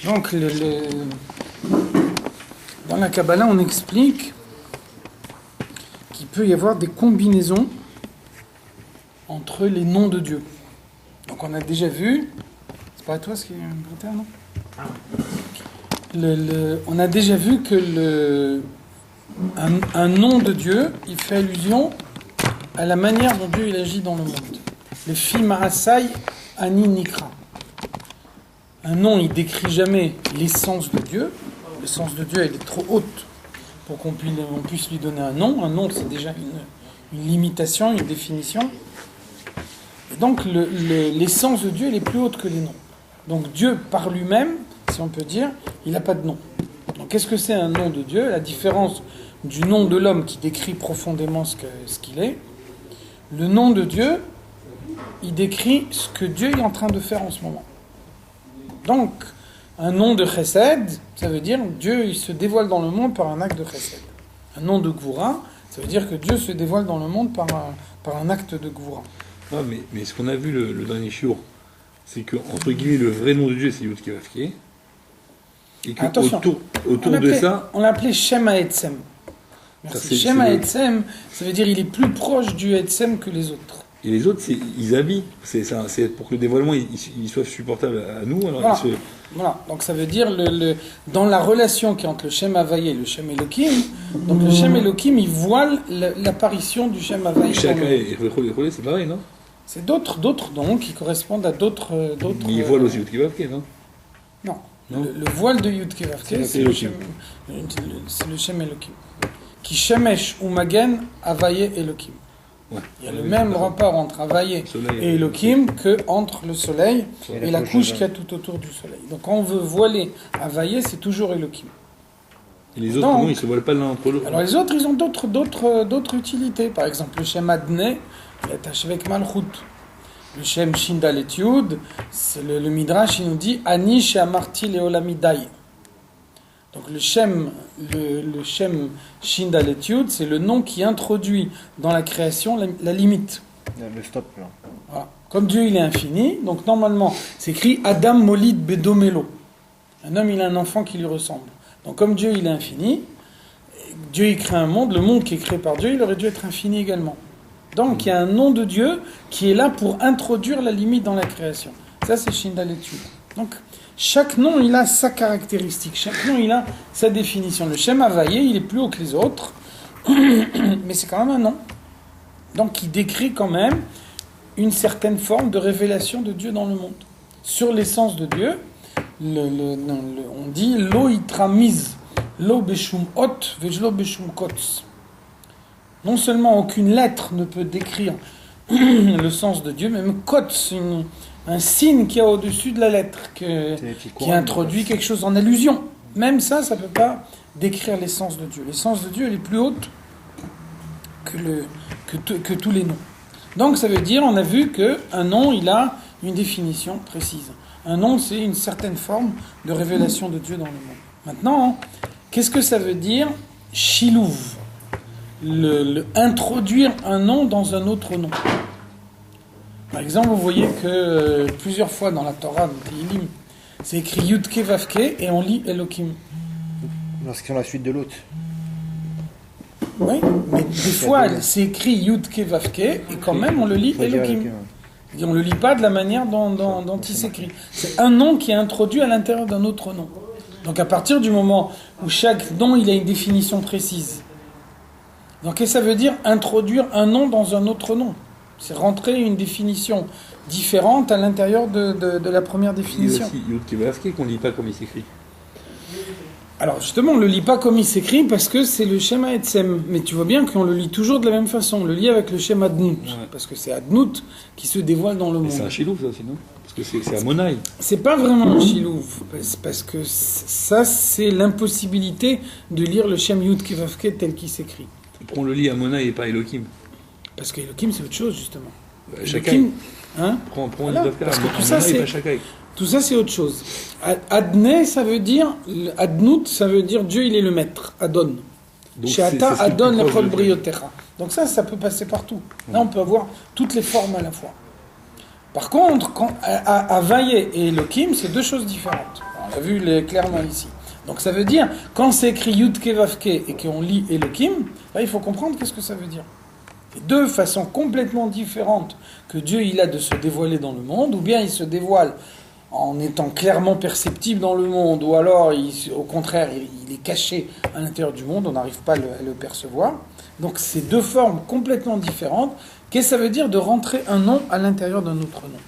Donc, dans la Kabbalah, on explique qu'il peut y avoir des combinaisons entre les noms de Dieu. Donc, on a déjà vu... C'est pas à toi ce qui est un non? On a déjà vu que un nom de Dieu, il fait allusion à la manière dont Dieu il agit dans le monde. Le fi ma'asai ani nikra. Un nom, il décrit jamais l'essence de Dieu. L'essence de Dieu, elle est trop haute pour qu'on puisse lui donner un nom. Un nom, c'est déjà une limitation, une définition. Et donc, l'essence de Dieu, elle est plus haute que les noms. Donc, Dieu, par lui-même, si on peut dire, il n'a pas de nom. Donc, qu'est-ce que c'est un nom de Dieu? La différence du nom de l'homme qui décrit profondément ce qu'il est. Le nom de Dieu, il décrit ce que Dieu est en train de faire en ce moment. Donc, un nom de chesed, ça veut dire Dieu il se dévoile dans le monde par un acte de chesed. Un nom de gvura, ça veut dire que Dieu se dévoile dans le monde par un acte de gvura. Ah, mais ce qu'on a vu le dernier shiur, c'est que, entre guillemets, le vrai nom de Dieu, c'est Yud-Keh-Vav-Keh. Et que autour de ça... On l'appelait Shem HaEtzem. Shem HaEtzem, ça veut dire il est plus proche du Etzem que les autres. Et les autres, ils habillent. C'est pour que le dévoilement il soit supportable à nous. Alors voilà. Donc ça veut dire, dans la relation qui est entre le Shem Havayé et le Shem Elohim, donc le Shem Elohim, il voile l'apparition du Shem Havayé. Chacun c'est pareil, non? C'est d'autres dons qui correspondent à d'autres... Mais il voile aussi Yud-Keh-Vav-Keh, non? Non. Le voile de Yud-Keh-Vav-Keh, c'est le Shem Elohim. Qui shemesh ou magen Havayé Elohim. Ouais. Il y a le même rapport entre Havayé et Elohim qu'entre le soleil et la couche qu'il y a tout autour du soleil. Donc quand on veut voiler Havayé, c'est toujours Elohim. Et les autres, non, ils ne se voilent pas l'un entre l'autre. Alors les autres, ils ont d'autres utilités. Par exemple, le Shem Adneh, il est attaché avec Malchut. Le Shem Shindal et Yud, c'est le Midrash, il nous dit Ani she'amarti leolamidai. Donc le Shem Shindal et Yud, c'est le nom qui introduit dans la création la limite. Le stop, là. Voilà. Comme Dieu il est infini, donc normalement c'est écrit Adam Molid Bedomelo. Un homme il a un enfant qui lui ressemble. Donc comme Dieu il est infini, Dieu il crée un monde, le monde qui est créé par Dieu il aurait dû être infini également. Donc il y a un nom de Dieu qui est là pour introduire la limite dans la création. Ça c'est Shindal et Yud. Donc chaque nom, il a sa caractéristique. Chaque nom, il a sa définition. Le Shem Havayé, il est plus haut que les autres, mais c'est quand même un nom. Donc, il décrit quand même une certaine forme de révélation de Dieu dans le monde. Sur l'essence de Dieu, on dit « Lo itramiz, lo beshum ot, vejlo beshum kotz ». Non seulement aucune lettre ne peut décrire le sens de Dieu, même kotz, un signe qu'il y a au-dessus de la lettre, qui introduit quelque chose en allusion. Même ça ne peut pas décrire l'essence de Dieu. L'essence de Dieu, elle est plus haute que tous les noms. Donc ça veut dire, on a vu qu'un nom, il a une définition précise. Un nom, c'est une certaine forme de révélation de Dieu dans le monde. Maintenant, qu'est-ce que ça veut dire Shilouv? Introduire un nom dans un autre nom. Par exemple, vous voyez que plusieurs fois dans la Torah, dans Tehillim, c'est écrit Yud-Keh-Vav-Keh et on lit Elohim. Lorsqu'ils ont la suite de l'autre. Oui, mais des fois c'est écrit Yud-Keh-Vav-Keh et quand même on le lit Elohim. Et on ne le lit pas de la manière dont il s'écrit. C'est un nom qui est introduit à l'intérieur d'un autre nom. Donc à partir du moment où chaque nom il a une définition précise. Donc qu'est-ce que ça veut dire introduire un nom dans un autre nom? C'est rentrer une définition différente à l'intérieur de la première définition. Il y a aussi Yud-Keh-Vav-Keh qu'on ne lit pas comme il s'écrit. Alors justement, on ne le lit pas comme il s'écrit parce que c'est le Shem HaEtzem. Mais tu vois bien qu'on le lit toujours de la même façon. On le lit avec le Shem Adnout. Ouais. Parce que c'est Adnout qui se dévoile dans le monde. C'est un Shilouv ça aussi, non? Parce que c'est Amonai. C'est pas vraiment un Shilouv. Parce que ça, c'est l'impossibilité de lire le Shem Yud-Keh-Vav-Keh tel qu'il s'écrit. Pourquoi on le lit Amonai et pas Elohim? Parce que Elohim, c'est autre chose, justement. Chacun. Hein? Voilà, parce que tout ça, c'est autre chose. Adneh, ça veut dire... Adnout, ça veut dire Dieu, il est le maître. Adon. Sheata Adon lechol briotecha. Donc ça peut passer partout. Là, on peut avoir toutes les formes à la fois. Par contre, Havayé et Elohim, c'est deux choses différentes. On l'a vu clairement ici. Donc ça veut dire, quand c'est écrit Yud Ke Vav Ke et qu'on lit Elohim, là il faut comprendre qu'est-ce que ça veut dire. C'est deux façons complètement différentes que Dieu il a de se dévoiler dans le monde, ou bien il se dévoile en étant clairement perceptible dans le monde, ou alors au contraire il est caché à l'intérieur du monde, on n'arrive pas à le percevoir. Donc c'est deux formes complètement différentes. Qu'est-ce que ça veut dire de rentrer un nom à l'intérieur d'un autre nom?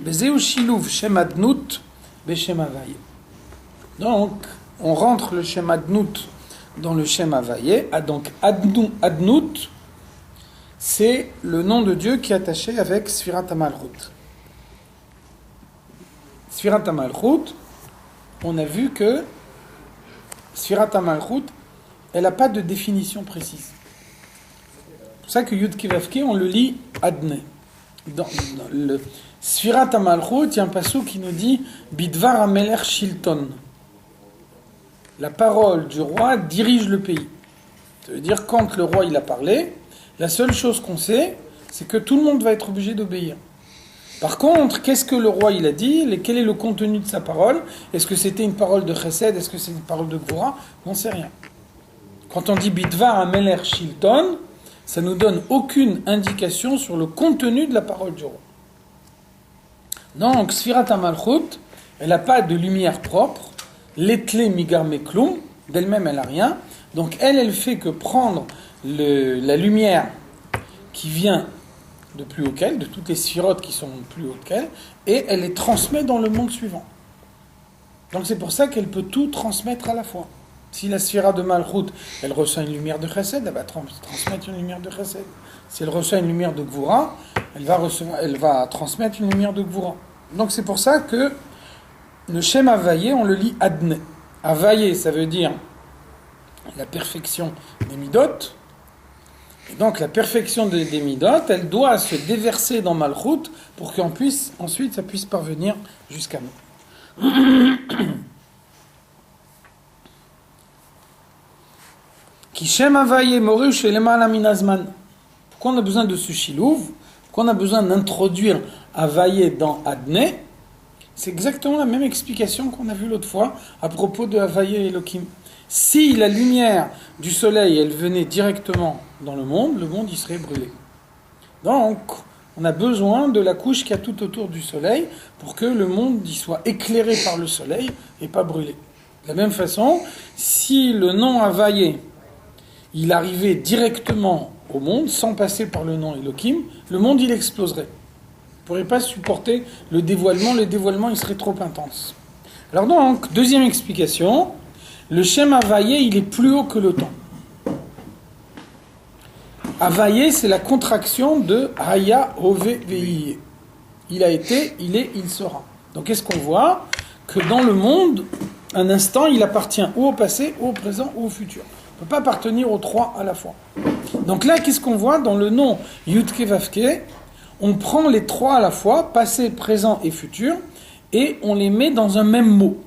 Bezeu Shiluv Shem Adnut Beshem Havaye. Donc, on rentre le Shem Adnut dans le Shem Havaye. Donc, Adnut, c'est le nom de Dieu qui est attaché avec Sfirat HaMalchut. Sfirat HaMalchut, on a vu que Sfirat HaMalchut, elle n'a pas de définition précise. C'est pour ça que Yud Ke Vav Ke, on le lit Adne. Dans le Sfirat HaMalchut, il y a un passage qui nous dit Bidvar HaMelech Shilton. La parole du roi dirige le pays. Ça veut dire quand le roi il a parlé, la seule chose qu'on sait, c'est que tout le monde va être obligé d'obéir. Par contre, qu'est-ce que le roi il a dit? Quel est le contenu de sa parole? Est-ce que c'était une parole de chesed? Est-ce que c'est une parole de gvura? On ne sait rien. Quand on dit Bidvar HaMelech Shilton, ça ne nous donne aucune indication sur le contenu de la parole du roi. Donc, Sfirat HaMalchut, elle n'a pas de lumière propre. L'etle migar meklum, d'elle-même, elle n'a rien. Donc, elle fait que prendre la lumière qui vient de plus haut qu'elle, de toutes les sphirotes qui sont plus hautes qu'elle, et elle les transmet dans le monde suivant. Donc, c'est pour ça qu'elle peut tout transmettre à la fois. Si la sphira de Malchut, elle reçoit une lumière de Chesed, elle va transmettre une lumière de Chesed. Si elle reçoit une lumière de Gvura, elle va transmettre une lumière de Gvura. Donc c'est pour ça que le Shem Havaye, on le lit Adne. Havaye, ça veut dire la perfection des midot. Et donc la perfection des midot, elle doit se déverser dans Malchut pour qu'ensuite ça puisse parvenir jusqu'à nous. Pourquoi on a besoin de ce shilouv? Pourquoi on a besoin d'introduire Havaye dans Adne? C'est exactement la même explication qu'on a vue l'autre fois à propos de Havaye et Elohim. Si la lumière du soleil, elle venait directement dans le monde il serait brûlé. Donc, on a besoin de la couche qu'il y a tout autour du soleil pour que le monde y soit éclairé par le soleil et pas brûlé. De la même façon, si le nom Havaye il arrivait directement au monde, sans passer par le nom Elohim, le monde il exploserait. Il ne pourrait pas supporter le dévoilement il serait trop intense. Alors donc, deuxième explication, le Shem Havaye il est plus haut que le temps. Havaye c'est la contraction de Haya Hove Veiye. Il a été, il est, il sera. Donc qu'est-ce qu'on voit? Que dans le monde, un instant il appartient ou au passé, ou au présent, ou au futur. On ne peut pas appartenir aux trois à la fois. Donc là, qu'est-ce qu'on voit dans le nom Yud Ke Vav Ke? On prend les trois à la fois, passé, présent et futur, et on les met dans un même mot.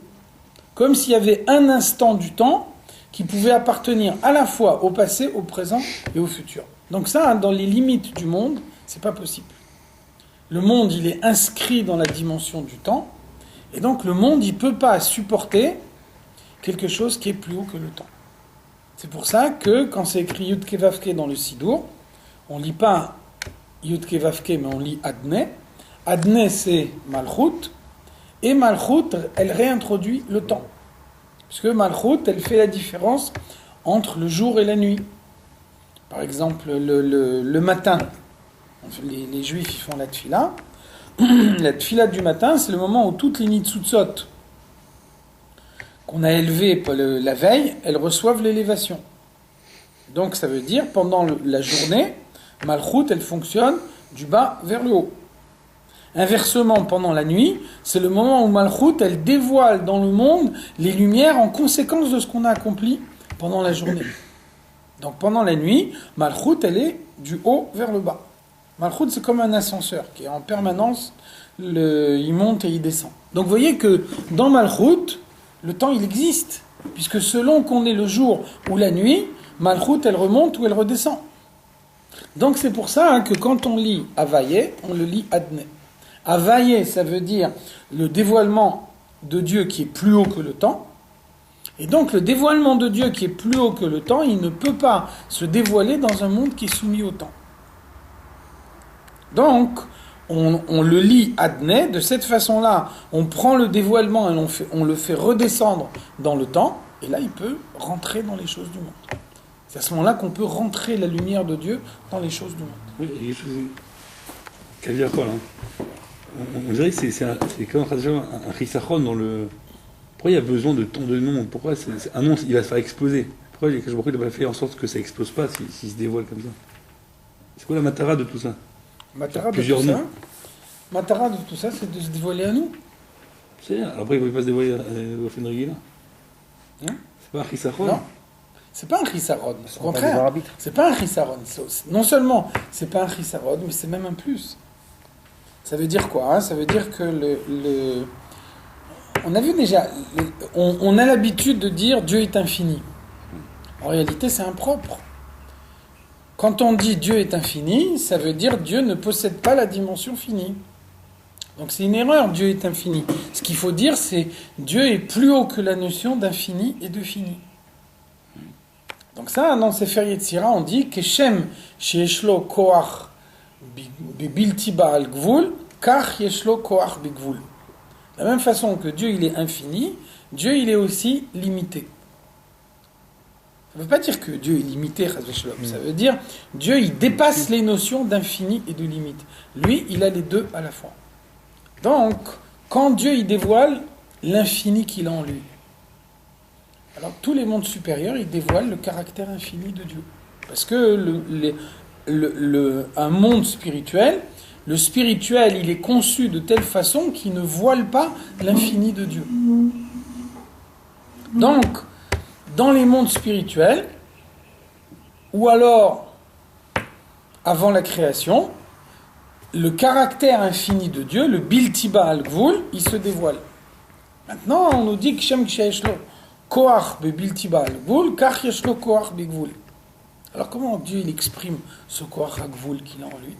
Comme s'il y avait un instant du temps qui pouvait appartenir à la fois au passé, au présent et au futur. Donc ça, dans les limites du monde, c'est pas possible. Le monde, il est inscrit dans la dimension du temps, et donc le monde, il ne peut pas supporter quelque chose qui est plus haut que le temps. C'est pour ça que quand c'est écrit Yud Ke Vav Ke dans le Sidour, on ne lit pas Yud Ke Vav Ke, mais on lit Adne. Adne, c'est Malchut. Et Malchut, elle réintroduit le temps. Parce que Malchut, elle fait la différence entre le jour et la nuit. Par exemple, le matin, les Juifs ils font la tfila. La tfila du matin, c'est le moment où toutes les nitzutzot qu'on a élevées la veille, elles reçoivent l'élévation. Donc ça veut dire, pendant la journée, Malchut, elle fonctionne du bas vers le haut. Inversement, pendant la nuit, c'est le moment où Malchut, elle dévoile dans le monde les lumières en conséquence de ce qu'on a accompli pendant la journée. Donc pendant la nuit, Malchut, elle est du haut vers le bas. Malchut, c'est comme un ascenseur qui est en permanence, il monte et il descend. Donc vous voyez que dans Malchut, le temps, il existe, puisque selon qu'on est le jour ou la nuit, Malchut, elle remonte ou elle redescend. Donc c'est pour ça que quand on lit Havaye, on le lit Adne. Havaye, ça veut dire le dévoilement de Dieu qui est plus haut que le temps. Et donc le dévoilement de Dieu qui est plus haut que le temps, il ne peut pas se dévoiler dans un monde qui est soumis au temps. Donc, on le lit adné, de cette façon-là, on prend le dévoilement et on le fait redescendre dans le temps, et là il peut rentrer dans les choses du monde. C'est à ce moment-là qu'on peut rentrer la lumière de Dieu dans les choses du monde. Oui, il y a quelque chose qui a dire quoi là. On dirait que c'est comme un chisachon dans le... Pourquoi il y a besoin de tant de noms? Pourquoi un nom, il va se faire exploser? Pourquoi il n'a pas fait en sorte que ça explose pas s'il se dévoile comme ça? C'est quoi la matara de tout ça? Matara de tout ça, c'est de se dévoiler à nous. C'est après, il ne pouvait pas se dévoiler au Fenrigui là. C'est pas un chisachon? Non, c'est pas un chisarod. Au contraire, c'est pas un chisarod. Non seulement c'est pas un chisarod, mais c'est même un plus. Ça veut dire quoi? Ça veut dire que on a vu déjà, on a l'habitude de dire Dieu est infini. En réalité, c'est impropre. Quand on dit Dieu est infini, ça veut dire Dieu ne possède pas la dimension finie. Donc c'est une erreur, Dieu est infini. Ce qu'il faut dire, c'est Dieu est plus haut que la notion d'infini et de fini. Donc ça, dans Sefer Yetzira, on dit Keshem she'eshlo koach bilti ba'al gvul, kach yeshlo koach bigvul. De la même façon que Dieu il est infini, Dieu il est aussi limité. Ça ne veut pas dire que Dieu est limité, ça veut dire Dieu il dépasse les notions d'infini et de limite. Lui, il a les deux à la fois. Donc, quand Dieu il dévoile l'infini qu'il a en lui, alors tous les mondes supérieurs, ils dévoilent le caractère infini de Dieu. Parce que un monde spirituel, le spirituel, il est conçu de telle façon qu'il ne voile pas l'infini de Dieu. Donc, dans les mondes spirituels, ou alors avant la création, le caractère infini de Dieu, le Biltiba al-Gvul, il se dévoile. Maintenant, on nous dit que Shem Kshaeshlo Koach be Biltiba al-Gvul, Kach Yeshlo Koach be-Gvul. Alors comment Dieu il exprime ce Koach al-Gvul qu'il a en lui?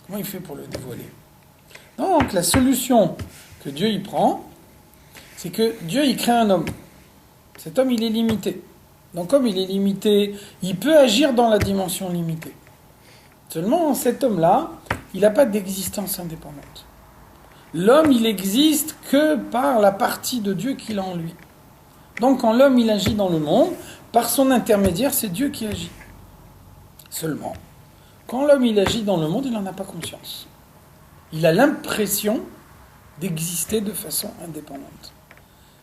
Comment il fait pour le dévoiler? Donc la solution que Dieu y prend, c'est que Dieu il crée un homme. Cet homme il est limité. Donc comme il est limité, il peut agir dans la dimension limitée. Seulement cet homme-là, il n'a pas d'existence indépendante. L'homme il existe que par la partie de Dieu qu'il a en lui. Donc quand l'homme il agit dans le monde, par son intermédiaire, c'est Dieu qui agit. Seulement, quand l'homme il agit dans le monde, il n'en a pas conscience. Il a l'impression d'exister de façon indépendante.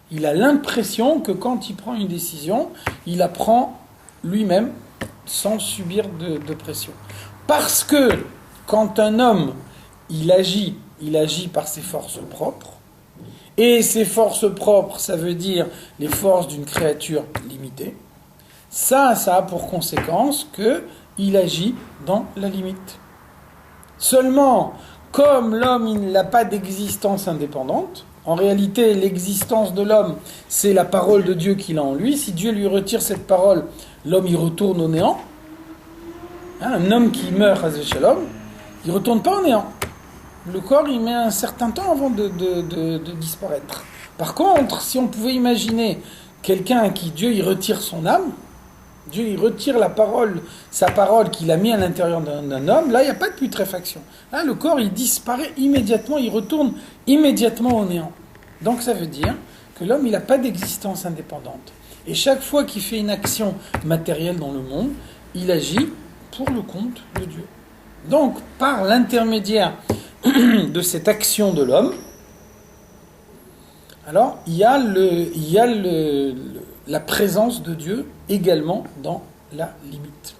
Il a l'impression que quand il prend une décision, il la prend lui-même sans subir de pression. Parce que quand un homme il agit par ses forces propres, et ses forces propres, ça veut dire les forces d'une créature limitée, ça a pour conséquence qu'il agit dans la limite. Seulement, comme l'homme il n'a pas d'existence indépendante, en réalité l'existence de l'homme c'est la parole de Dieu qu'il a en lui. Si Dieu lui retire cette parole, l'homme il retourne au néant. Un homme qui meurt, Hazé Shalom, il ne retourne pas au néant. Le corps il met un certain temps avant de disparaître. Par contre, si on pouvait imaginer quelqu'un à qui Dieu il retire son âme, Dieu il retire sa parole qu'il a mis à l'intérieur d'un homme, là il n'y a pas de putréfaction. Là le corps il disparaît immédiatement, il retourne immédiatement au néant. Donc ça veut dire que l'homme il n'a pas d'existence indépendante. Et chaque fois qu'il fait une action matérielle dans le monde, il agit pour le compte de Dieu. Donc par l'intermédiaire de cette action de l'homme, alors il y a la présence de Dieu également dans la limite.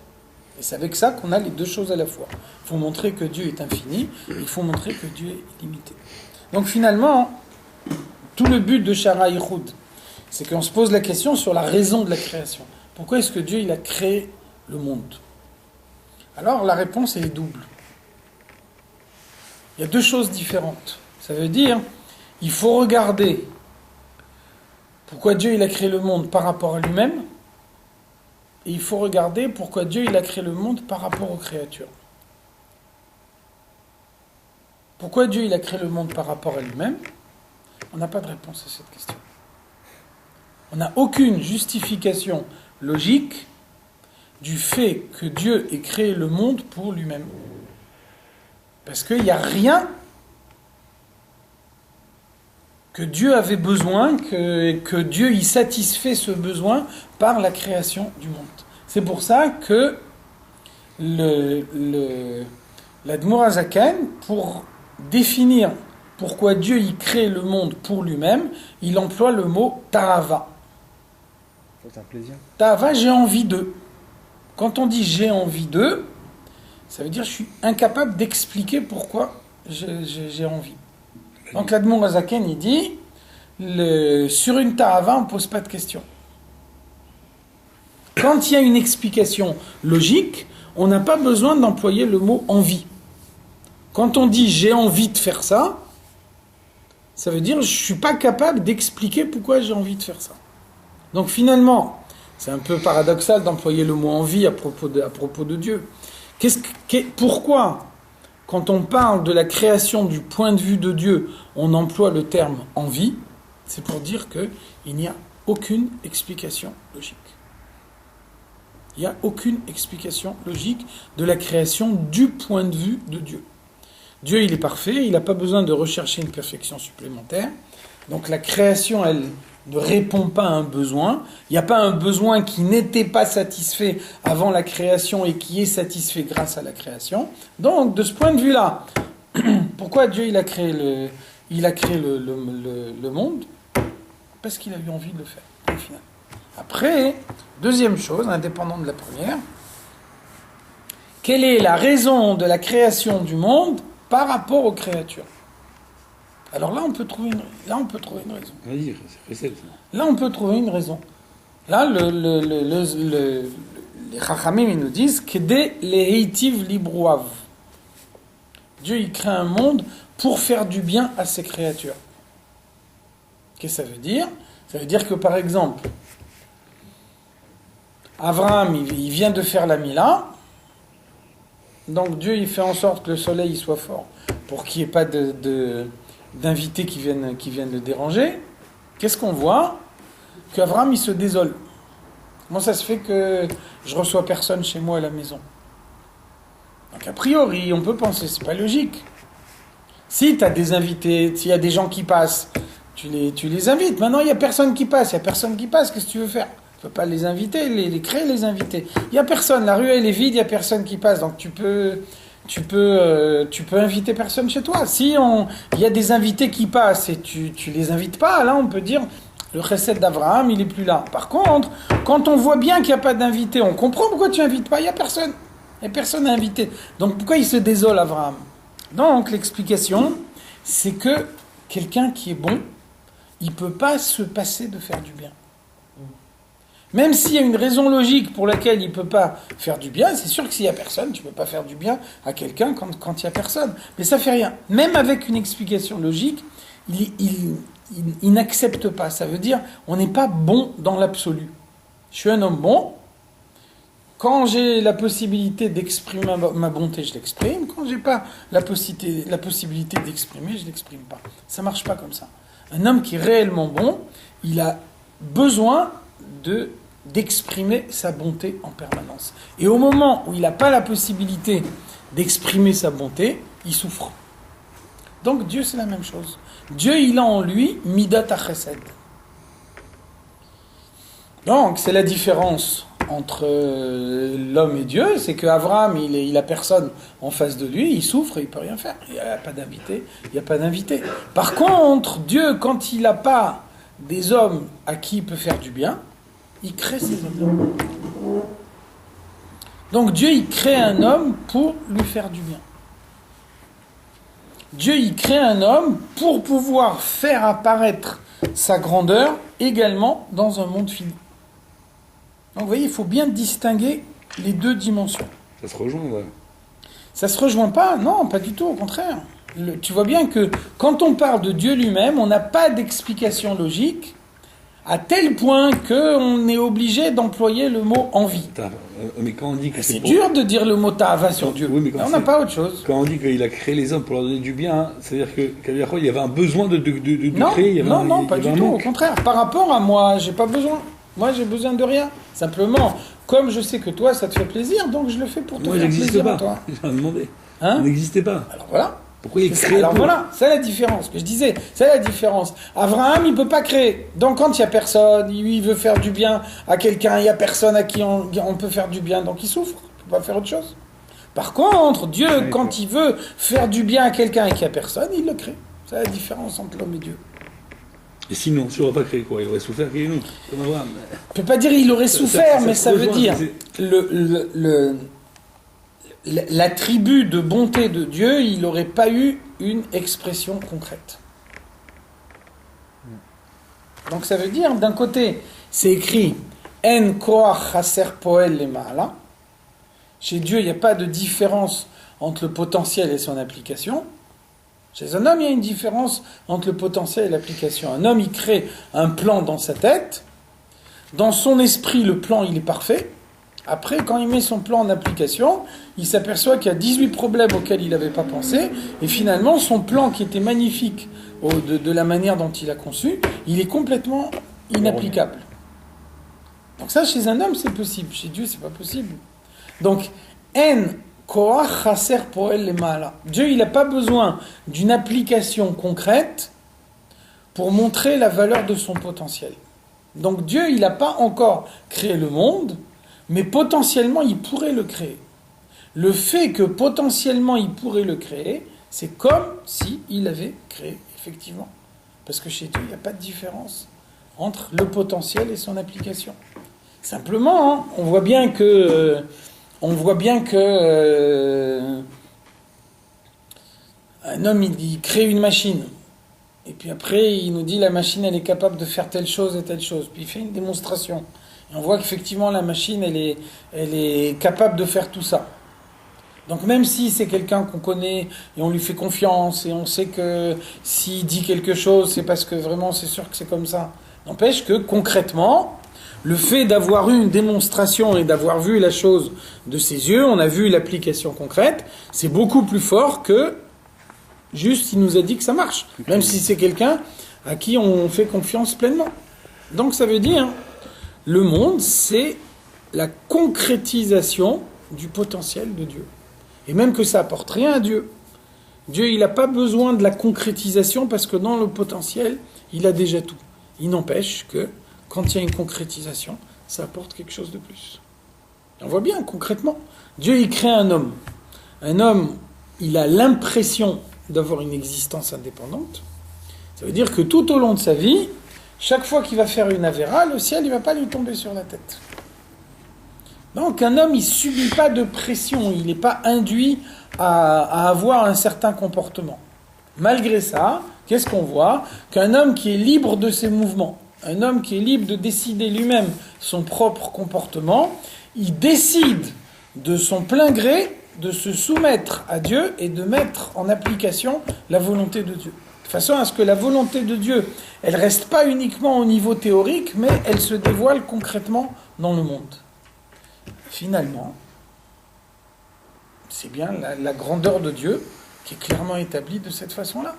Et c'est avec ça qu'on a les deux choses à la fois. Il faut montrer que Dieu est infini, et il faut montrer que Dieu est limité. Donc finalement, tout le but de Shara Yichud, c'est qu'on se pose la question sur la raison de la création. Pourquoi est-ce que Dieu il a créé le monde? Alors la réponse elle est double. Il y a deux choses différentes. Ça veut dire, il faut regarder pourquoi Dieu il a créé le monde par rapport à lui-même, et il faut regarder pourquoi Dieu il a créé le monde par rapport aux créatures. Pourquoi Dieu il a créé le monde par rapport à lui-même? On n'a pas de réponse à cette question. On n'a aucune justification logique du fait que Dieu ait créé le monde pour lui-même. Parce qu'il n'y a rien que Dieu avait besoin, que Dieu y satisfait ce besoin par la création du monde. C'est pour ça que l'Admour HaZaken, pour définir pourquoi Dieu y crée le monde pour lui-même, il emploie le mot ta'ava. C'est un plaisir. Ta'ava, j'ai envie d'eux. Quand on dit j'ai envie d'eux, ça veut dire que je suis incapable d'expliquer pourquoi j'ai envie. Donc l'Admour HaZaken, il dit, sur une ta'ava, on ne pose pas de questions. Quand il y a une explication logique, on n'a pas besoin d'employer le mot envie. Quand on dit j'ai envie de faire ça, ça veut dire je ne suis pas capable d'expliquer pourquoi j'ai envie de faire ça. Donc finalement, c'est un peu paradoxal d'employer le mot envie à propos de Dieu. Pourquoi, quand on parle de la création du point de vue de Dieu, on emploie le terme envie? C'est pour dire qu'il n'y a aucune explication logique. Il n'y a aucune explication logique de la création du point de vue de Dieu. Dieu, il est parfait, il n'a pas besoin de rechercher une perfection supplémentaire. Donc la création, elle ne répond pas à un besoin. Il n'y a pas un besoin qui n'était pas satisfait avant la création et qui est satisfait grâce à la création. Donc, de ce point de vue-là, pourquoi Dieu il a créé le monde? Parce qu'il a eu envie de le faire, au final. Après, deuxième chose, indépendante de la première, quelle est la raison de la création du monde par rapport aux créatures? Alors là, on peut trouver une raison. Vas-y, c'est précède ça. Là, on peut trouver une raison. Là, les Chachamim, ils nous disent que dès les heitiv librouav, Dieu, il crée un monde pour faire du bien à ses créatures. Qu'est-ce que ça veut dire? Ça veut dire que, par exemple, Abraham, il vient de faire la Mila, donc Dieu, il fait en sorte que le soleil il soit fort pour qu'il n'y ait pas d'invités qui viennent le déranger. Qu'est-ce qu'on voit? Qu'Abraham, il se désole. Comment ça se fait que je reçois personne chez moi à la maison? Donc a priori, on peut penser, c'est pas logique. Si tu as des invités, s'il y a des gens qui passent, tu les invites. Maintenant, il n'y a personne qui passe, qu'est-ce que tu veux faire? Tu ne peux pas les inviter, les créer, les inviter. Il n'y a personne, la rue elle est vide, il n'y a personne qui passe, donc tu peux inviter personne chez toi. Si il y a des invités qui passent et tu les invites pas, là on peut dire le chesed d'Abraham il est plus là. Par contre, quand on voit bien qu'il n'y a pas d'invités, on comprend pourquoi tu invites pas. Il n'y a personne à inviter. Donc pourquoi il se désole Abraham? Donc l'explication, c'est que quelqu'un qui est bon, il peut pas se passer de faire du bien. Même s'il y a une raison logique pour laquelle il ne peut pas faire du bien, c'est sûr que s'il n'y a personne, tu ne peux pas faire du bien à quelqu'un quand il n'y a personne. Mais ça ne fait rien. Même avec une explication logique, il n'accepte pas. Ça veut dire on n'est pas bon dans l'absolu. Je suis un homme bon. Quand j'ai la possibilité d'exprimer ma bonté, je l'exprime. Quand je n'ai pas la possibilité d'exprimer, je ne l'exprime pas. Ça ne marche pas comme ça. Un homme qui est réellement bon, il a besoin d'exprimer sa bonté en permanence. Et au moment où il n'a pas la possibilité d'exprimer sa bonté, il souffre. Donc Dieu, c'est la même chose. Dieu, il a en lui Midat HaChesed. Donc, c'est la différence entre l'homme et Dieu, c'est qu'Abraham, il a personne en face de lui, il souffre et il ne peut rien faire. Il n'y a pas d'invité. Par contre, Dieu, quand il n'a pas des hommes à qui il peut faire du bien, il crée ces hommes-là. Donc Dieu, il crée un homme pour lui faire du bien. Dieu, il crée un homme pour pouvoir faire apparaître sa grandeur également dans un monde fini. Donc vous voyez, il faut bien distinguer les deux dimensions. Ça se rejoint, ouais. Ça se rejoint pas? Non, pas du tout, au contraire. Tu vois bien que quand on parle de Dieu lui-même, on n'a pas d'explication logique À tel point qu'on est obligé d'employer le mot envie. Mais quand on dit que C'est dur de dire le mot ta'ava sur Dieu. Oui, mais on n'a pas autre chose. Quand on dit qu'il a créé les hommes pour leur donner du bien, hein, c'est-à-dire qu'il y avait un besoin de Non, créer. Il y avait non, pas du tout. Au contraire, par rapport à moi, j'ai pas besoin. Moi, j'ai besoin de rien. Simplement, comme je sais que toi, ça te fait plaisir, donc je le fais pour te faire plaisir à toi. J'ai demandé. Hein? On n'existait pas. Alors voilà. Pourquoi il crée? Alors voilà, c'est la différence que je disais. C'est la différence. Abraham, il peut pas créer. Donc quand il y a personne, il veut faire du bien à quelqu'un, il y a personne à qui on peut faire du bien, donc il souffre. Il peut pas faire autre chose. Par contre, Dieu, quand il veut faire du bien à quelqu'un et qu'il y a personne, il le crée. C'est la différence entre l'homme et Dieu. Et sinon, si on n'aurait pas créé quoi? Il aurait souffert qu'il y ait nous, comme Abraham. Je peux pas dire il aurait souffert, mais ça veut dire l'attribut de bonté de Dieu, il n'aurait pas eu une expression concrète. Donc ça veut dire, d'un côté, c'est écrit En koach chaser poel lema'ala. Chez Dieu, il n'y a pas de différence entre le potentiel et son application. Chez un homme, il y a une différence entre le potentiel et l'application. Un homme, il crée un plan dans sa tête. Dans son esprit, le plan, il est parfait. Après, quand il met son plan en application, il s'aperçoit qu'il y a 18 problèmes auxquels il n'avait pas pensé. Et finalement, son plan qui était magnifique de la manière dont il a conçu, il est complètement inapplicable. Donc ça, chez un homme, c'est possible. Chez Dieu, c'est pas possible. Donc, En koach chaser poel lema'ala. Dieu, il n'a pas besoin d'une application concrète pour montrer la valeur de son potentiel. Donc Dieu, il n'a pas encore créé le monde, mais potentiellement, il pourrait le créer. Le fait que potentiellement, il pourrait le créer, c'est comme s'il avait créé, effectivement. Parce que chez Dieu, il n'y a pas de différence entre le potentiel et son application. Simplement, hein, on voit bien que un homme, il crée une machine. Et puis après, il nous dit la machine, elle est capable de faire telle chose et telle chose. Puis il fait une démonstration. Et on voit qu'effectivement, la machine, elle est capable de faire tout ça. Donc même si c'est quelqu'un qu'on connaît et on lui fait confiance et on sait que s'il dit quelque chose, c'est parce que vraiment c'est sûr que c'est comme ça. N'empêche que concrètement, le fait d'avoir eu une démonstration et d'avoir vu la chose de ses yeux, on a vu l'application concrète, c'est beaucoup plus fort que juste il nous a dit que ça marche. Même si c'est quelqu'un à qui on fait confiance pleinement. Donc ça veut dire, le monde, c'est la concrétisation du potentiel de Dieu. Et même que ça apporte rien à Dieu. Dieu, il n'a pas besoin de la concrétisation parce que dans le potentiel, il a déjà tout. Il n'empêche que, quand il y a une concrétisation, ça apporte quelque chose de plus. On voit bien, concrètement. Dieu, il crée un homme. Un homme, il a l'impression d'avoir une existence indépendante. Ça veut dire que tout au long de sa vie, chaque fois qu'il va faire une avéra, le ciel, il ne va pas lui tomber sur la tête. Donc un homme, il ne subit pas de pression, il n'est pas induit à avoir un certain comportement. Malgré ça, qu'est-ce qu'on voit? Qu'un homme qui est libre de ses mouvements, un homme qui est libre de décider lui-même son propre comportement, il décide de son plein gré de se soumettre à Dieu et de mettre en application la volonté de Dieu. De façon à ce que la volonté de Dieu, elle ne reste pas uniquement au niveau théorique, mais elle se dévoile concrètement dans le monde. Finalement, c'est bien la grandeur de Dieu qui est clairement établie de cette façon-là.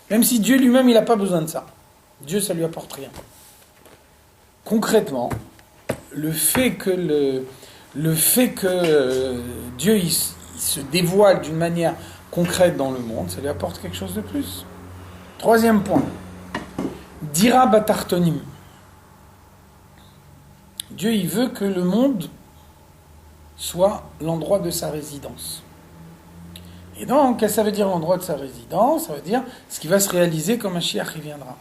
Même si Dieu lui-même, il n'a pas besoin de ça. Dieu, ça lui apporte rien. Concrètement, le fait que Dieu il se dévoile d'une manière concrète dans le monde, ça lui apporte quelque chose de plus. Troisième point. Dira batartonim. Dieu, il veut que le monde soit l'endroit de sa résidence. Et donc, qu'est-ce que ça veut dire l'endroit de sa résidence? Ça veut dire ce qui va se réaliser quand Mashiach y viendra.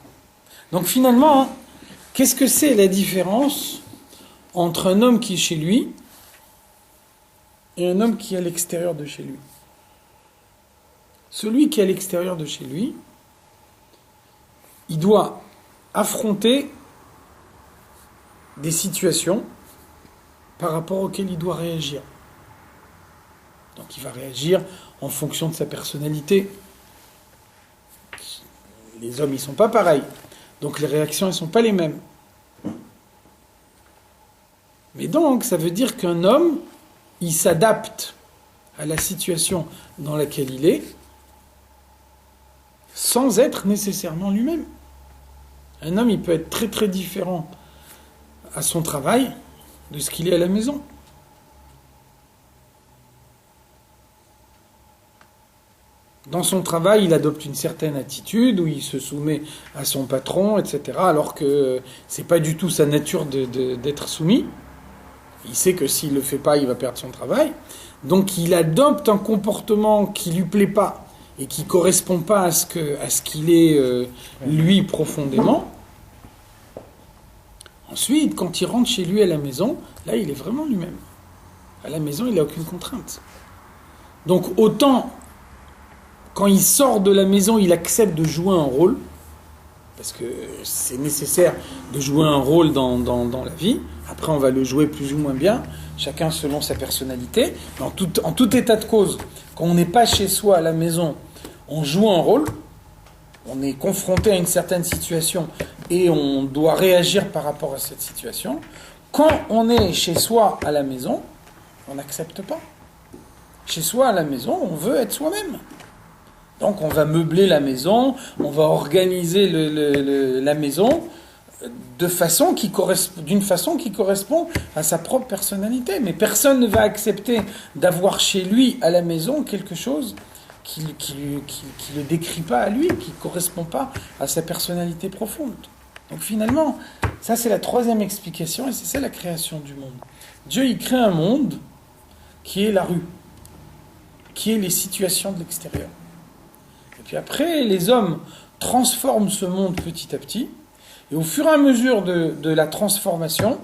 Donc finalement, qu'est-ce que c'est la différence entre un homme qui est chez lui et un homme qui est à l'extérieur de chez lui? Celui qui est à l'extérieur de chez lui, il doit affronter des situations par rapport auxquelles il doit réagir. Donc il va réagir en fonction de sa personnalité. Les hommes, ils ne sont pas pareils. Donc les réactions, elles ne sont pas les mêmes. Mais donc, ça veut dire qu'un homme, il s'adapte à la situation dans laquelle il est, sans être nécessairement lui-même. Un homme, il peut être très très différent à son travail de ce qu'il est à la maison. Dans son travail, il adopte une certaine attitude où il se soumet à son patron, etc. Alors que c'est pas du tout sa nature d'être soumis. Il sait que s'il le fait pas, il va perdre son travail. Donc il adopte un comportement qui lui plaît pas et qui correspond pas à ce qu'il est lui profondément. Ensuite, quand il rentre chez lui à la maison, là, il est vraiment lui-même. À la maison, il n'a aucune contrainte. Donc autant quand il sort de la maison, il accepte de jouer un rôle, parce que c'est nécessaire de jouer un rôle dans la vie. Après, on va le jouer plus ou moins bien, chacun selon sa personnalité. Mais en tout état de cause, quand on n'est pas chez soi à la maison, on joue un rôle, on est confronté à une certaine situation et on doit réagir par rapport à cette situation. Quand on est chez soi à la maison, on n'accepte pas. Chez soi à la maison, on veut être soi-même. Donc on va meubler la maison, on va organiser la maison d'une façon qui correspond à sa propre personnalité. Mais personne ne va accepter d'avoir chez lui à la maison quelque chose qui le décrit pas à lui, qui ne correspond pas à sa personnalité profonde. Donc finalement, ça c'est la troisième explication et c'est ça la création du monde. Dieu il crée un monde qui est la rue, qui est les situations de l'extérieur. Puis après, les hommes transforment ce monde petit à petit, et au fur et à mesure de la transformation,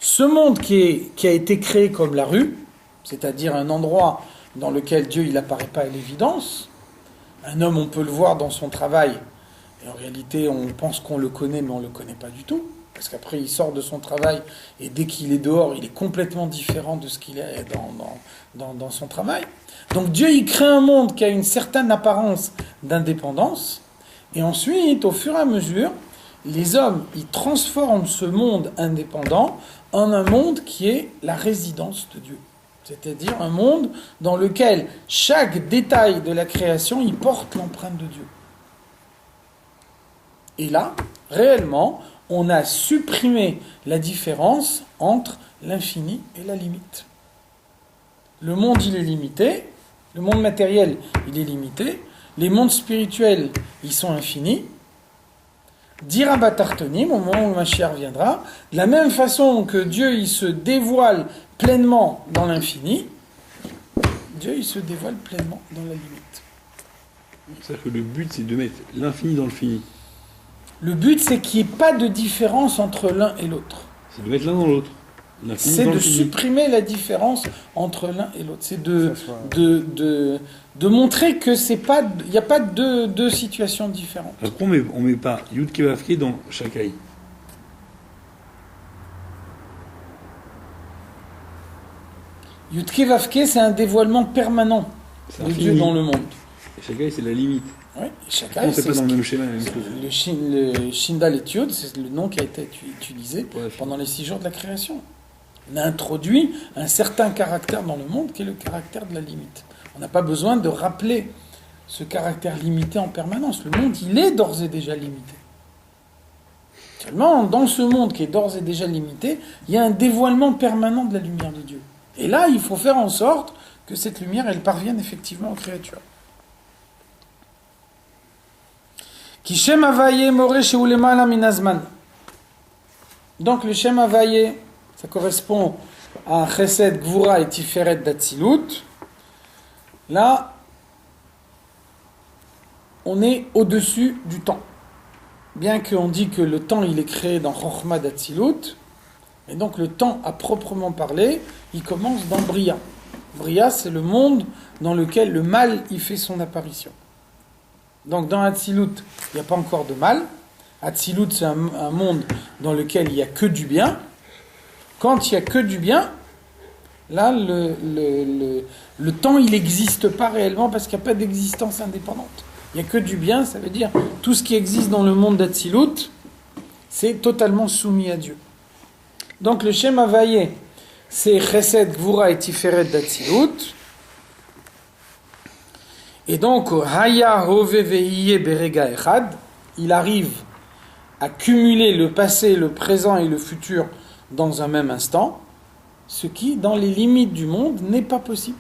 ce monde qui a été créé comme la rue, c'est-à-dire un endroit dans lequel Dieu il n'apparaît pas à l'évidence, un homme on peut le voir dans son travail, et en réalité on pense qu'on le connaît, mais on ne le connaît pas du tout, parce qu'après il sort de son travail, et dès qu'il est dehors, il est complètement différent de ce qu'il est dans son travail. Donc Dieu, il crée un monde qui a une certaine apparence d'indépendance, et ensuite, au fur et à mesure, les hommes, ils transforment ce monde indépendant en un monde qui est la résidence de Dieu. C'est-à-dire un monde dans lequel chaque détail de la création, il porte l'empreinte de Dieu. Et là, réellement, on a supprimé la différence entre l'infini et la limite. Le monde, il est limité. Le monde matériel, il est limité. Les mondes spirituels, ils sont infinis. Dira Batartonim, au moment où le Mashiach viendra, de la même façon que Dieu, il se dévoile pleinement dans l'infini, Dieu, il se dévoile pleinement dans la limite. C'est-à-dire que le but, c'est de mettre l'infini dans le fini. Le but, c'est qu'il n'y ait pas de différence entre l'un et l'autre. C'est de mettre l'un dans l'autre. C'est de supprimer la différence entre l'un et l'autre. C'est de montrer que il n'y a pas deux situations différentes. Après, on met pas Yud Kevavke dans Shakai. Yud Kevavke, c'est un dévoilement permanent de Dieu dans le monde. Et Shakai, c'est la limite. Oui, Shakai, c'est pas dans le même schéma, la même chose. Le Shindal et Yud, c'est le nom qui a été utilisé pendant les 6 jours de la création. On a introduit un certain caractère dans le monde qui est le caractère de la limite. On n'a pas besoin de rappeler ce caractère limité en permanence. Le monde, il est d'ores et déjà limité. Seulement, dans ce monde qui est d'ores et déjà limité, il y a un dévoilement permanent de la lumière de Dieu. Et là, il faut faire en sorte que cette lumière, elle parvienne effectivement aux créatures. Ki Shem Havaye More Sheulema Minazman. Donc le Shem Havaye, ça correspond à Chesed, Gvura et Tiferet d'Atsilut. Là, on est au-dessus du temps. Bien qu'on dit que le temps, il est créé dans Chochma d'Atsilut, et donc le temps, à proprement parler, il commence dans Bria. Bria, c'est le monde dans lequel le mal, il fait son apparition. Donc dans Atsilut, il n'y a pas encore de mal. Atsilut, c'est un monde dans lequel il n'y a que du bien. Quand il n'y a que du bien, là, le temps, il n'existe pas réellement parce qu'il n'y a pas d'existence indépendante. Il n'y a que du bien, ça veut dire tout ce qui existe dans le monde d'Atsilut, c'est totalement soumis à Dieu. Donc le Shem Havaye, c'est Chesed, Gvura et Tiferet d'Atsilut. Et donc, Haya Hove Vehiye Berega Echad, il arrive à cumuler le passé, le présent et le futur dans un même instant, ce qui, dans les limites du monde, n'est pas possible.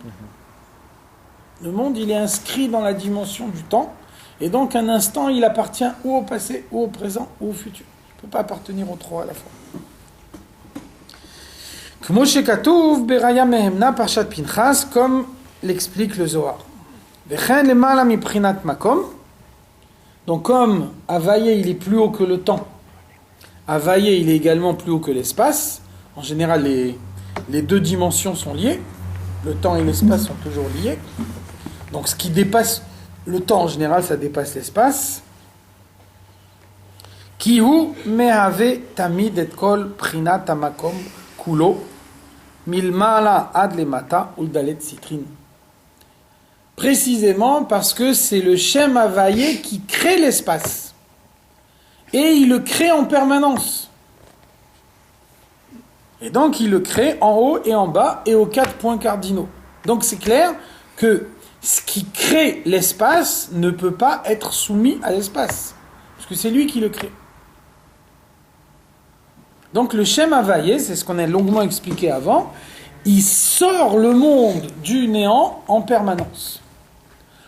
Le monde, il est inscrit dans la dimension du temps, et donc un instant, il appartient ou au passé, ou au présent, ou au futur. Il ne peut pas appartenir aux trois à la fois. Kmo shekatuv beraya mehemna parshat Pinchas, comme l'explique le Zohar. Vechen lemala miprinat makom. Donc comme Havaye, il est plus haut que le temps, Havaye, il est également plus haut que l'espace. En général, les deux dimensions sont liées. Le temps et l'espace sont toujours liés. Donc ce qui dépasse le temps, en général, ça dépasse l'espace. Kihu mehave tamid et kol prinat amakom kulo milmala ad lemata uldalet citrin. Précisément parce que c'est le Shem Havaye qui crée l'espace. Et il le crée en permanence. Et donc il le crée en haut et en bas et aux 4 points cardinaux. Donc c'est clair que ce qui crée l'espace ne peut pas être soumis à l'espace. Parce que c'est lui qui le crée. Donc le Shem Havaye, c'est ce qu'on a longuement expliqué avant, il sort le monde du néant en permanence.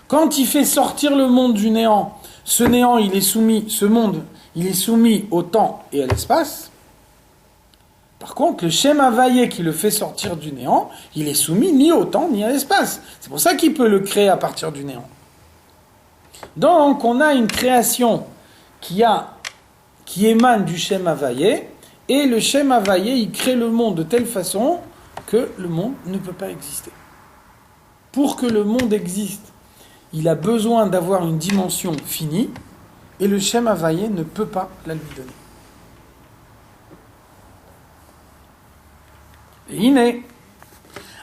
Quand il fait sortir le monde du néant, ce néant, ce monde, il est soumis au temps et à l'espace. Par contre, le Shem Havaye qui le fait sortir du néant, il est soumis ni au temps ni à l'espace. C'est pour ça qu'il peut le créer à partir du néant. Donc, on a une création qui émane du Shem Havaye, et le Shem Havaye, il crée le monde de telle façon que le monde ne peut pas exister. Pour que le monde existe, il a besoin d'avoir une dimension finie, et le Shem Havaye ne peut pas la lui donner. Et iné,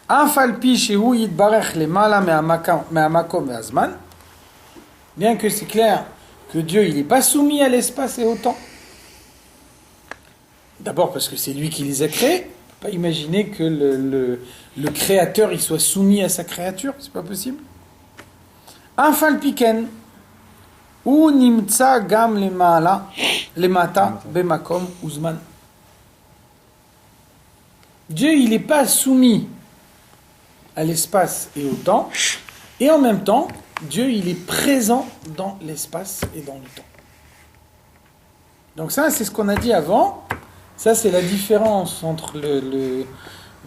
afalpi shehu yitbarech lemala me'amakom ve'azman, bien que c'est clair que Dieu il n'est pas soumis à l'espace et au temps. D'abord parce que c'est lui qui les a créés. On ne peut pas imaginer que le créateur il soit soumis à sa créature, c'est pas possible. Afalpiken ou nimtsa gam lemata bemakom uzman. Dieu, il n'est pas soumis à l'espace et au temps, et en même temps, Dieu, il est présent dans l'espace et dans le temps. Donc ça, c'est ce qu'on a dit avant. Ça, c'est la différence entre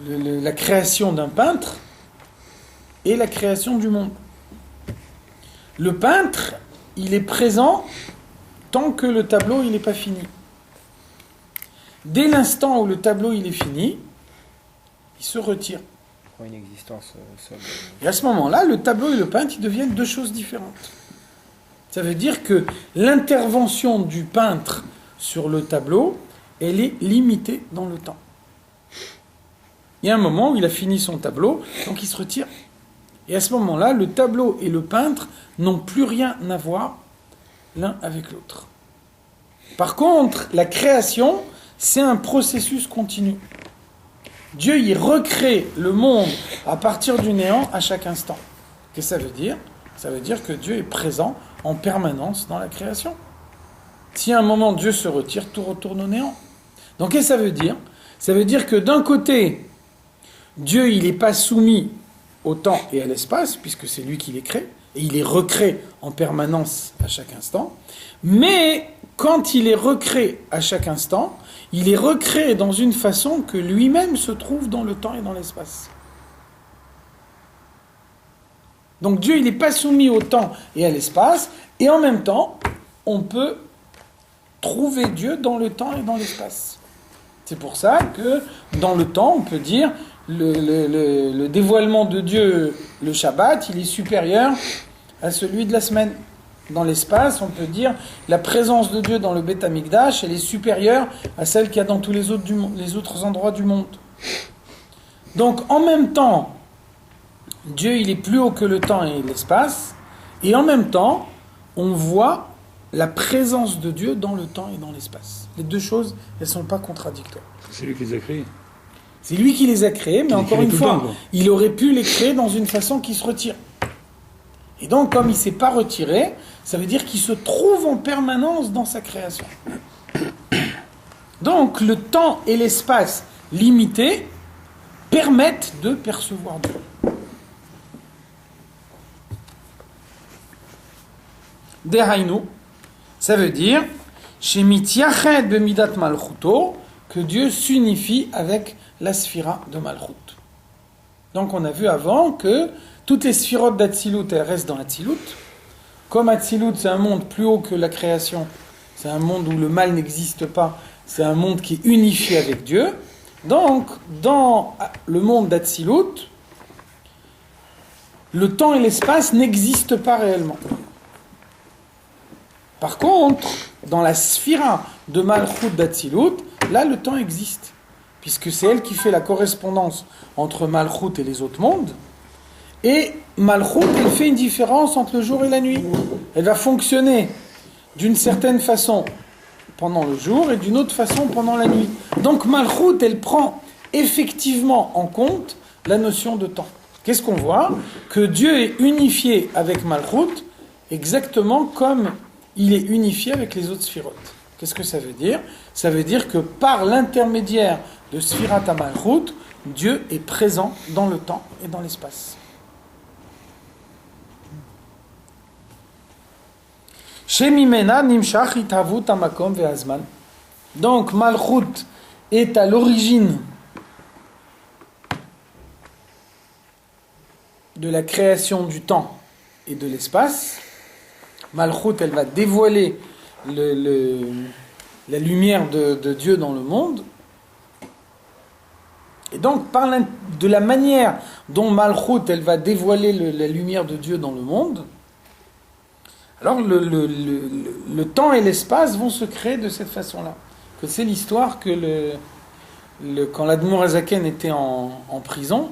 la création d'un peintre et la création du monde. Le peintre, il est présent tant que le tableau, il n'est pas fini. Dès l'instant où le tableau, il est fini, il se retire. Prend une existence seule. Et à ce moment-là, le tableau et le peintre, ils deviennent deux choses différentes. Ça veut dire que l'intervention du peintre sur le tableau, elle est limitée dans le temps. Il y a un moment où il a fini son tableau, donc il se retire. Et à ce moment-là, le tableau et le peintre n'ont plus rien à voir l'un avec l'autre. Par contre, la création, c'est un processus continu. Dieu y recrée le monde à partir du néant à chaque instant. Qu'est-ce que ça veut dire ? Ça veut dire que Dieu est présent en permanence dans la création. Si à un moment Dieu se retire, tout retourne au néant. Donc qu'est-ce que ça veut dire ? Ça veut dire que d'un côté, Dieu il n'est pas soumis au temps et à l'espace, puisque c'est lui qui les crée, et il les recrée en permanence à chaque instant. Mais quand il les recrée à chaque instant, il est recréé dans une façon que lui-même se trouve dans le temps et dans l'espace. Donc Dieu, il n'est pas soumis au temps et à l'espace, et en même temps, on peut trouver Dieu dans le temps et dans l'espace. C'est pour ça que dans le temps, on peut dire le dévoilement de Dieu, le Shabbat, il est supérieur à celui de la semaine. Dans l'espace, on peut dire la présence de Dieu dans le Beth Amikdash, elle est supérieure à celle qu'il y a dans tous les autres endroits du monde. Donc, en même temps, Dieu, il est plus haut que le temps et l'espace, et en même temps, on voit la présence de Dieu dans le temps et dans l'espace. Les deux choses, elles ne sont pas contradictoires. C'est lui qui les a créés. C'est lui qui les a créés, mais Il les encore crée une tout le fois, temps, quoi. il aurait pu les créer dans une façon qui se retire. Et donc, comme il ne s'est pas retiré, ça veut dire qu'il se trouve en permanence dans sa création. Donc, le temps et l'espace limités permettent de percevoir Dieu. Dehainu, ça veut dire Shemit Yached bemidat malchuto, que Dieu s'unifie avec la sphira de Malchut. Donc on a vu avant que toutes les sphirotes d'Atsilut, elles restent dans Atsilut. Comme Atsilut, c'est un monde plus haut que la création, c'est un monde où le mal n'existe pas, c'est un monde qui est unifié avec Dieu. Donc, dans le monde d'Atsilut, le temps et l'espace n'existent pas réellement. Par contre, dans la sphira de Malchut d'Atsilut, là, le temps existe, puisque c'est elle qui fait la correspondance entre Malchut et les autres mondes. Et Malchut, elle fait une différence entre le jour et la nuit. Elle va fonctionner d'une certaine façon pendant le jour et d'une autre façon pendant la nuit. Donc Malchut, elle prend effectivement en compte la notion de temps. Qu'est-ce qu'on voit ? Que Dieu est unifié avec Malchut exactement comme il est unifié avec les autres sphirotes. Qu'est-ce que ça veut dire ? Ça veut dire que par l'intermédiaire de Sphirat HaMalchut, Dieu est présent dans le temps et dans l'espace. Shemimena nimshach itavut hamakom ve'azman. Donc Malchut est à l'origine de la création du temps et de l'espace. Malchut, elle va dévoiler la lumière de Dieu dans le monde. Et donc, de la manière dont Malchut, elle va dévoiler la lumière de Dieu dans le monde, alors le temps et l'espace vont se créer de cette façon-là. Que c'est l'histoire que quand l'Admour Hazaken était en prison,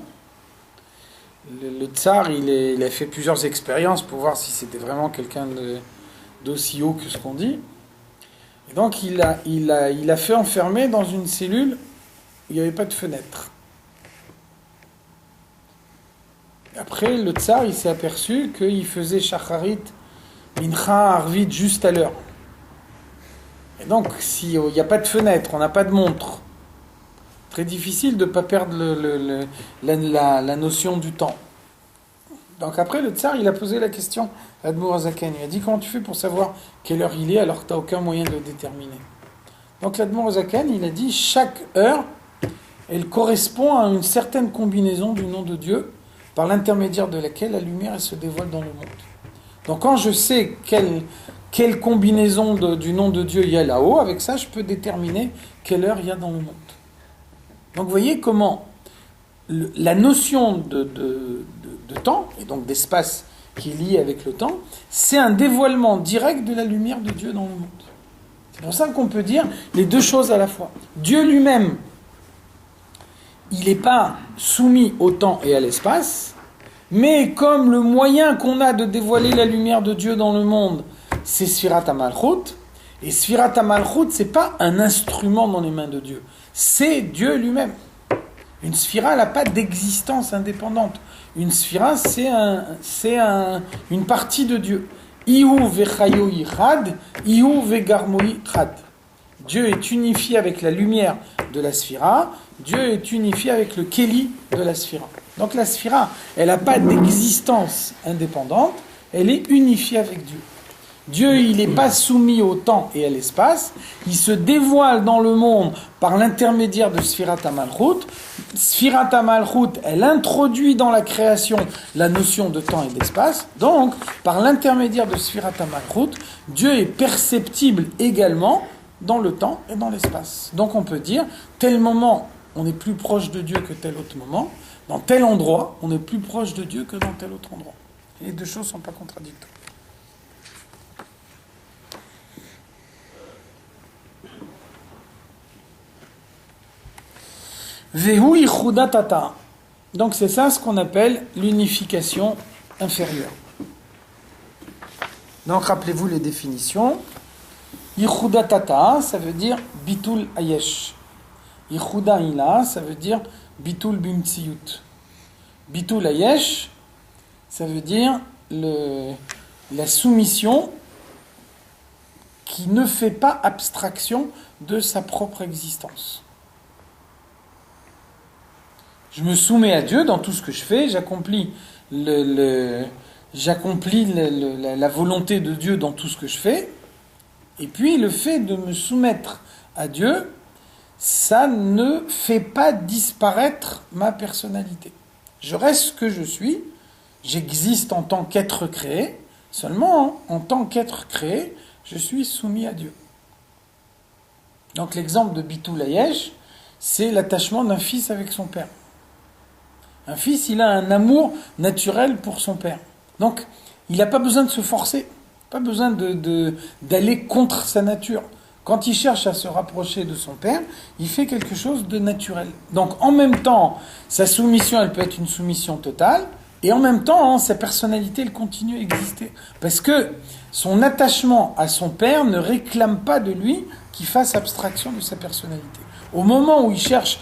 le tsar, il a fait plusieurs expériences pour voir si c'était vraiment quelqu'un d'aussi haut que ce qu'on dit. Et donc il a fait enfermer dans une cellule où il n'y avait pas de fenêtre. Et après, le tsar, il s'est aperçu qu'il faisait shacharit, mincha, arvit juste à l'heure. Et donc, s'il n'y a pas de fenêtre, on n'a pas de montre, très difficile de ne pas perdre la notion du temps. Donc après, le tsar, il a posé la question à Admour Hazaken. Il a dit, comment tu fais pour savoir quelle heure il est alors que tu n'as aucun moyen de le déterminer ? Donc l'Admour Hazaken, il a dit, chaque heure, elle correspond à une certaine combinaison du nom de Dieu, par l'intermédiaire de laquelle la lumière elle se dévoile dans le monde. Donc quand je sais quelle combinaison du nom de Dieu il y a là-haut, avec ça, je peux déterminer quelle heure il y a dans le monde. Donc vous voyez comment la notion de temps, et donc d'espace qui est lié avec le temps, c'est un dévoilement direct de la lumière de Dieu dans le monde. C'est pour ça qu'on peut dire les deux choses à la fois. Dieu lui-même, il n'est pas soumis au temps et à l'espace, mais comme le moyen qu'on a de dévoiler la lumière de Dieu dans le monde, c'est Sphirat HaMalchut, et Sphirat HaMalchut, c'est pas un instrument dans les mains de Dieu, c'est Dieu lui-même. Une sphira, elle n'a pas d'existence indépendante. Une sphira, c'est une partie de Dieu. Ihu vechayoi chad, ihu vegarmoi chad. Dieu est unifié avec la lumière de la sphira. Dieu est unifié avec le keli de la sphira. Donc la sphira, elle n'a pas d'existence indépendante. Elle est unifiée avec Dieu. Dieu, il n'est pas soumis au temps et à l'espace. Il se dévoile dans le monde par l'intermédiaire de Sphirat HaMalchut. Sphirat HaMalchut, elle introduit dans la création la notion de temps et d'espace. Donc, par l'intermédiaire de Sphirat HaMalchut, Dieu est perceptible également dans le temps et dans l'espace. Donc on peut dire, tel moment, on est plus proche de Dieu que tel autre moment. Dans tel endroit, on est plus proche de Dieu que dans tel autre endroit. Et les deux choses ne sont pas contradictoires. Vehu ichudatata. Donc c'est ça ce qu'on appelle l'unification inférieure. Donc rappelez-vous les définitions. Yichuda tata, ça veut dire bitul ayesh. Yichuda ila, ça veut dire bitul bimtsiyut. Bitul ayesh, ça veut dire la soumission qui ne fait pas abstraction de sa propre existence. Je me soumets à Dieu dans tout ce que je fais, j'accomplis la volonté de Dieu dans tout ce que je fais, et puis le fait de me soumettre à Dieu, ça ne fait pas disparaître ma personnalité. Je reste ce que je suis, j'existe en tant qu'être créé, seulement en tant qu'être créé, je suis soumis à Dieu. Donc l'exemple de Bitul Ayesh, c'est l'attachement d'un fils avec son père. Un fils, il a un amour naturel pour son père. Donc, il n'a pas besoin de se forcer, pas besoin d'aller contre sa nature. Quand il cherche à se rapprocher de son père, il fait quelque chose de naturel. Donc, en même temps, sa soumission, elle peut être une soumission totale, et en même temps, sa personnalité, elle continue à exister. Parce que son attachement à son père ne réclame pas de lui qu'il fasse abstraction de sa personnalité. Au moment où il cherche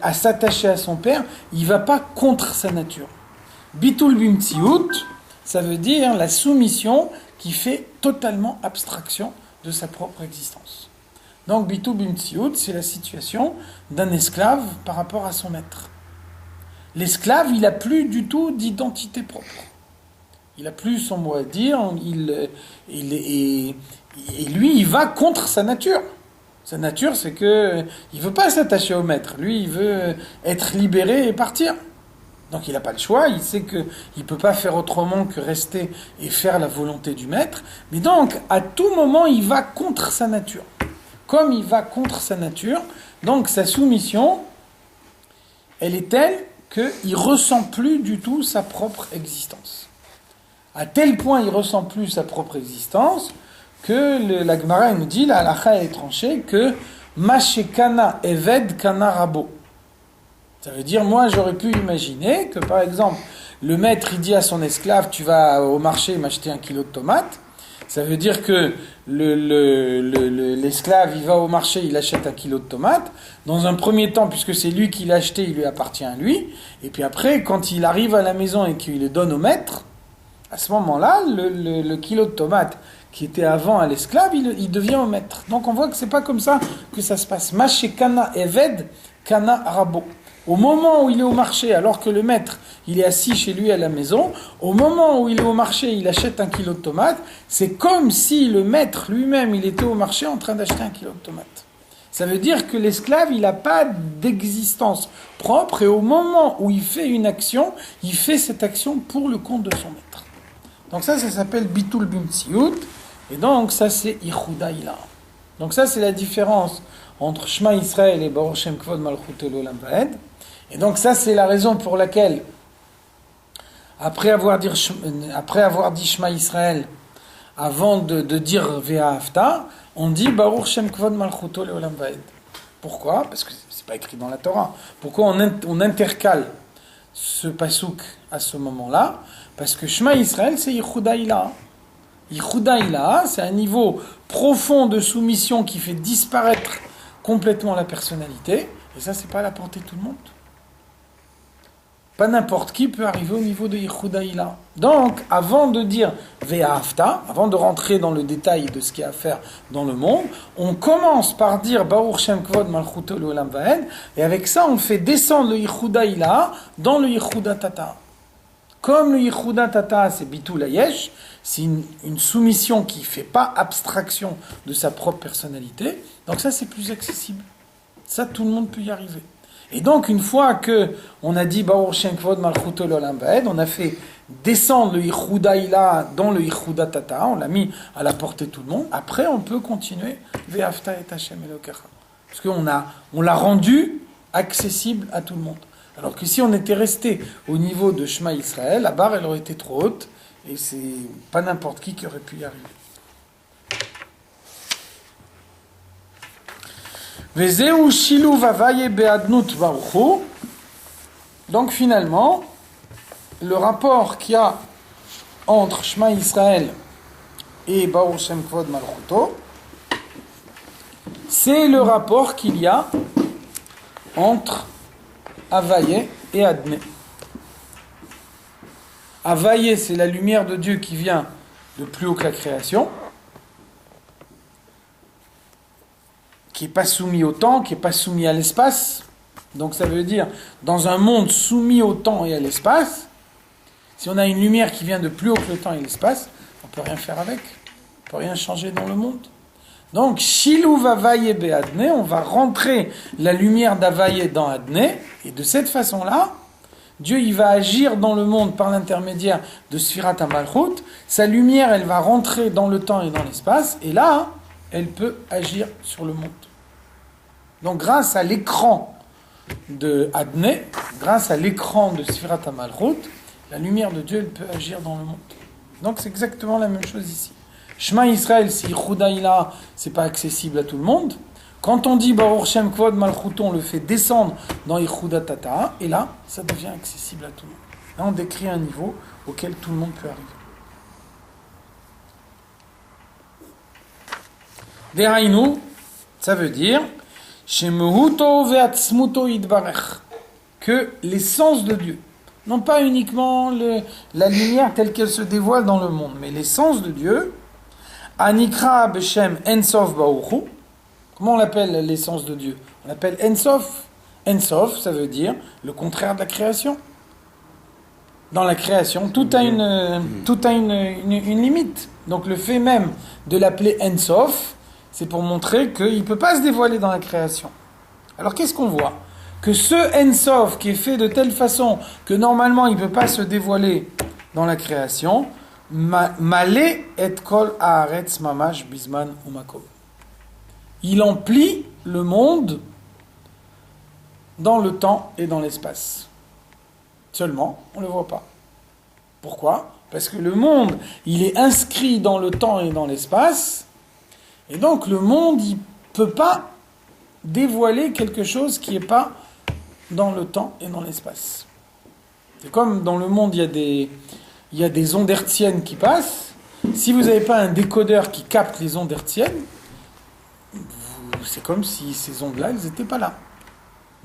à s'attacher à son père, il ne va pas contre sa nature. Bitul bimtsiyut, ça veut dire la soumission qui fait totalement abstraction de sa propre existence. Donc bitul bimtsiyut, c'est la situation d'un esclave par rapport à son maître. L'esclave, il n'a plus du tout d'identité propre. Il n'a plus son mot à dire, et lui, il va contre sa nature. Sa nature, c'est que il veut pas s'attacher au maître. Lui, il veut être libéré et partir. Donc il n'a pas le choix. Il sait que il peut pas faire autrement que rester et faire la volonté du maître. Mais donc, à tout moment, il va contre sa nature. Comme il va contre sa nature, donc sa soumission, elle est telle qu'il ressent plus du tout sa propre existence. À tel point, il ressent plus sa propre existence que la Gemara nous dit, la halakha est tranchée, que Mashekana Eved Kana Rabo. Ça veut dire, moi j'aurais pu imaginer que par exemple, le maître il dit à son esclave, tu vas au marché m'acheter 1 kilo de tomates. Ça veut dire que l'esclave il va au marché, il achète 1 kilo de tomates. Dans un premier temps, puisque c'est lui qui l'a acheté, il lui appartient à lui. Et puis après, quand il arrive à la maison et qu'il le donne au maître, à ce moment-là, le kilo de tomates qui était avant à l'esclave, il devient au maître. Donc on voit que c'est pas comme ça que ça se passe. Maché kana eved kana rabo. Au moment où il est au marché, alors que le maître, il est assis chez lui à la maison, au moment où il est au marché, il achète 1 kilo de tomates, c'est comme si le maître lui-même, il était au marché en train d'acheter 1 kilo de tomates. Ça veut dire que l'esclave, il n'a pas d'existence propre, et au moment où il fait une action, il fait cette action pour le compte de son maître. Donc ça s'appelle bitul bimtsiyut. Et donc, ça, c'est Yichuda Ila. Donc ça, c'est la différence entre Shema Israël et Baruch Shem Kvod Malchut Olam Vaed. Et donc ça, c'est la raison pour laquelle, après avoir dit Shema Israël, avant de dire Ve'ahavta, on dit Baruch Shem Kvod Malchut Olam Vaed. Pourquoi ? Parce que c'est pas écrit dans la Torah. Pourquoi on intercale ce pasouk à ce moment-là ? Parce que Shema Israël, c'est Yichuda Ila. Yichuda Ila, c'est un niveau profond de soumission qui fait disparaître complètement la personnalité. Et ça, c'est pas à la portée de tout le monde. Pas n'importe qui peut arriver au niveau de Yichuda Ila. Donc, avant de dire Ve'ahavta, avant de rentrer dans le détail de ce qu'il y a à faire dans le monde, on commence par dire Baruch Shem Kvod Malchut Olam Vaed, et avec ça, on fait descendre le Yichuda Ila dans le Yichuda Tata. Comme le Yichuda Tata, c'est Bitul Ayesh, c'est une soumission qui ne fait pas abstraction de sa propre personnalité, donc ça, c'est plus accessible. Ça, tout le monde peut y arriver. Et donc, une fois qu'on a dit Baruch Shem Kvod Malchut Olam Vaed, on a fait descendre le Yichuda Ila dans le Yichuda Tata, on l'a mis à la portée de tout le monde. Après, on peut continuer Ve'ahavta et Hashem Elokecha. Parce qu'on l'a rendu accessible à tout le monde. Alors que si on était resté au niveau de Shema Israël, la barre, elle aurait été trop haute, et c'est pas n'importe qui aurait pu y arriver. Vezeu shiluv havaye be'adnut baruchu. Donc finalement, le rapport qu'il y a entre Shema Israël et Baruch Shem Kvod Malchuto, c'est le rapport qu'il y a entre Havaye et Adné. Havaye, c'est la lumière de Dieu qui vient de plus haut que la création, qui n'est pas soumis au temps, qui n'est pas soumis à l'espace. Donc ça veut dire, dans un monde soumis au temps et à l'espace, si on a une lumière qui vient de plus haut que le temps et l'espace, on ne peut rien faire avec. On ne peut rien changer dans le monde. Donc, Shiluv Havaye be'Adné, on va rentrer la lumière d'Havaye dans Adné, et de cette façon-là, Dieu il va agir dans le monde par l'intermédiaire de Sfirat HaMalchut. Sa lumière, elle va rentrer dans le temps et dans l'espace, et là, elle peut agir sur le monde. Donc, grâce à l'écran de Adné, grâce à l'écran de Sfirat HaMalchut, la lumière de Dieu, elle peut agir dans le monde. Donc, c'est exactement la même chose ici. Shema Israël, si Choudaïla, c'est pas accessible à tout le monde. Quand on dit Baruch Shem Kvod Malchuto, on le fait descendre dans Ichuda Tata, et là, ça devient accessible à tout le monde. Là, on décrit un niveau auquel tout le monde peut arriver. Derainu, ça veut dire Shemehuto ve'atzmuto yitbarech, que l'essence de Dieu, non pas uniquement la lumière telle qu'elle se dévoile dans le monde, mais l'essence de Dieu, Anikra Beshem Ensof Baruchu. Comment on l'appelle l'essence de Dieu? On l'appelle Ensof. Ensof, ça veut dire le contraire de la création. Dans la création, tout a une limite. Donc le fait même de l'appeler Ensof, c'est pour montrer qu'il ne peut pas se dévoiler dans la création. Alors qu'est-ce qu'on voit? Que ce Ensof qui est fait de telle façon que normalement il ne peut pas se dévoiler dans la création, Malé et kol haaretz mamash bisman umakom. Il emplit le monde dans le temps et dans l'espace. Seulement, on ne le voit pas. Pourquoi? Parce que le monde, il est inscrit dans le temps et dans l'espace, et donc le monde, il ne peut pas dévoiler quelque chose qui n'est pas dans le temps et dans l'espace. C'est comme dans le monde, il y a des ondes hertziennes qui passent. Si vous n'avez pas un décodeur qui capte les ondes hertziennes, c'est comme si ces ondes-là, elles n'étaient pas là.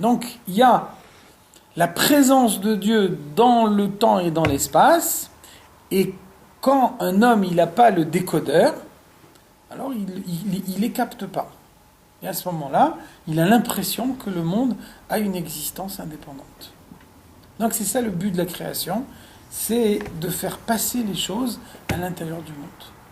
Donc, il y a la présence de Dieu dans le temps et dans l'espace, et quand un homme, il n'a pas le décodeur, alors il les capte pas. Et à ce moment-là, il a l'impression que le monde a une existence indépendante. Donc, c'est ça le but de la création, c'est de faire passer les choses à l'intérieur du monde.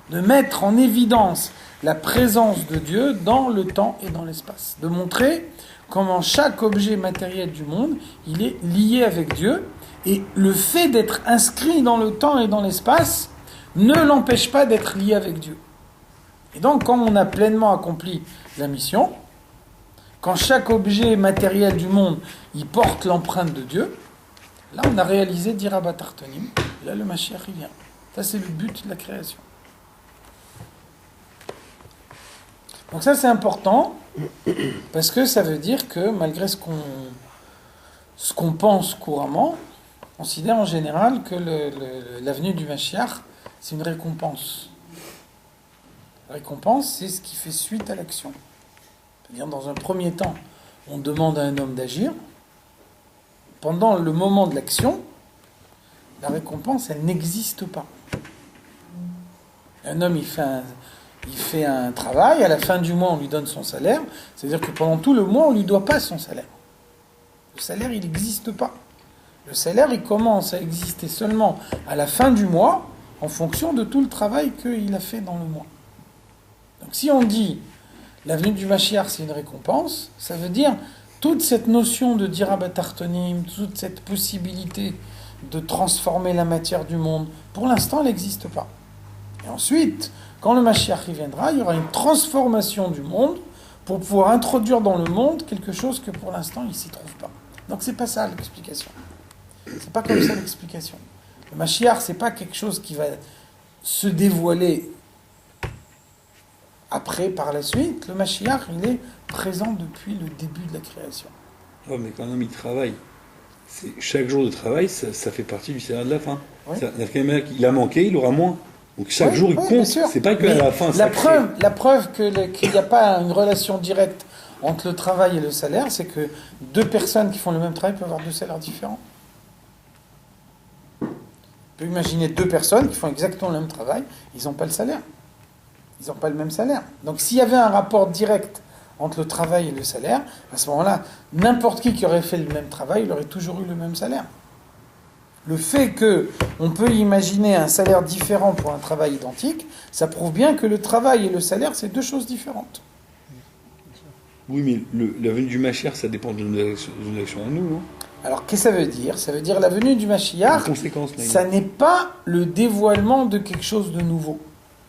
De mettre en évidence la présence de Dieu dans le temps et dans l'espace. De montrer comment chaque objet matériel du monde, il est lié avec Dieu. Et le fait d'être inscrit dans le temps et dans l'espace ne l'empêche pas d'être lié avec Dieu. Et donc, quand on a pleinement accompli la mission, quand chaque objet matériel du monde, il porte l'empreinte de Dieu, là, on a réalisé Dirabat Artonim. Là, le Mashiach, il vient. Ça, c'est le but de la création. Donc ça, c'est important, parce que ça veut dire que, malgré ce qu'on pense couramment, on considère en général que la venue du Mashiach, c'est une récompense. La récompense, c'est ce qui fait suite à l'action. C'est-à-dire, dans un premier temps, on demande à un homme d'agir. Pendant le moment de l'action, la récompense, elle n'existe pas. Un homme, il fait un travail, à la fin du mois, on lui donne son salaire. C'est-à-dire que pendant tout le mois, on ne lui doit pas son salaire. Le salaire, il n'existe pas. Le salaire, il commence à exister seulement à la fin du mois, en fonction de tout le travail qu'il a fait dans le mois. Donc si on dit, la venue du Mashiach, c'est une récompense, ça veut dire, toute cette notion de Dirabat Artonim, toute cette possibilité de transformer la matière du monde, pour l'instant, elle n'existe pas. Et ensuite, quand le Mashiach y viendra, il y aura une transformation du monde pour pouvoir introduire dans le monde quelque chose que pour l'instant, il ne s'y trouve pas. Donc, c'est pas ça l'explication. C'est pas comme ça l'explication. Le Mashiach, c'est pas quelque chose qui va se dévoiler après, par la suite. Le Mashiach, il est présent depuis le début de la création. Oh, mais quand un homme il travaille, chaque jour de travail, ça fait partie du salaire de la fin. Oui. Il a manqué, il aura moins. Donc chaque Oui, jour il oui, bien compte, sûr. c'est pas qu'à Mais la fin la ça crée. preuve qu'il n'y a pas une relation directe entre le travail et le salaire, c'est que deux personnes qui font le même travail peuvent avoir deux salaires différents. On peut imaginer deux personnes qui font exactement le même travail, ils n'ont pas le salaire. Ils n'ont pas le même salaire. Donc s'il y avait un rapport direct entre le travail et le salaire, à ce moment-là, n'importe qui aurait fait le même travail, il aurait toujours eu le même salaire. Le fait qu'on peut imaginer un salaire différent pour un travail identique, ça prouve bien que le travail et le salaire, c'est deux choses différentes. Oui, mais la venue du Mashiach, ça dépend de nos actions en nous, non? Alors, qu'est-ce que ça veut dire? Ça veut dire la venue du Les Mashiach, conséquences, là, ça n'est pas le dévoilement de quelque chose de nouveau.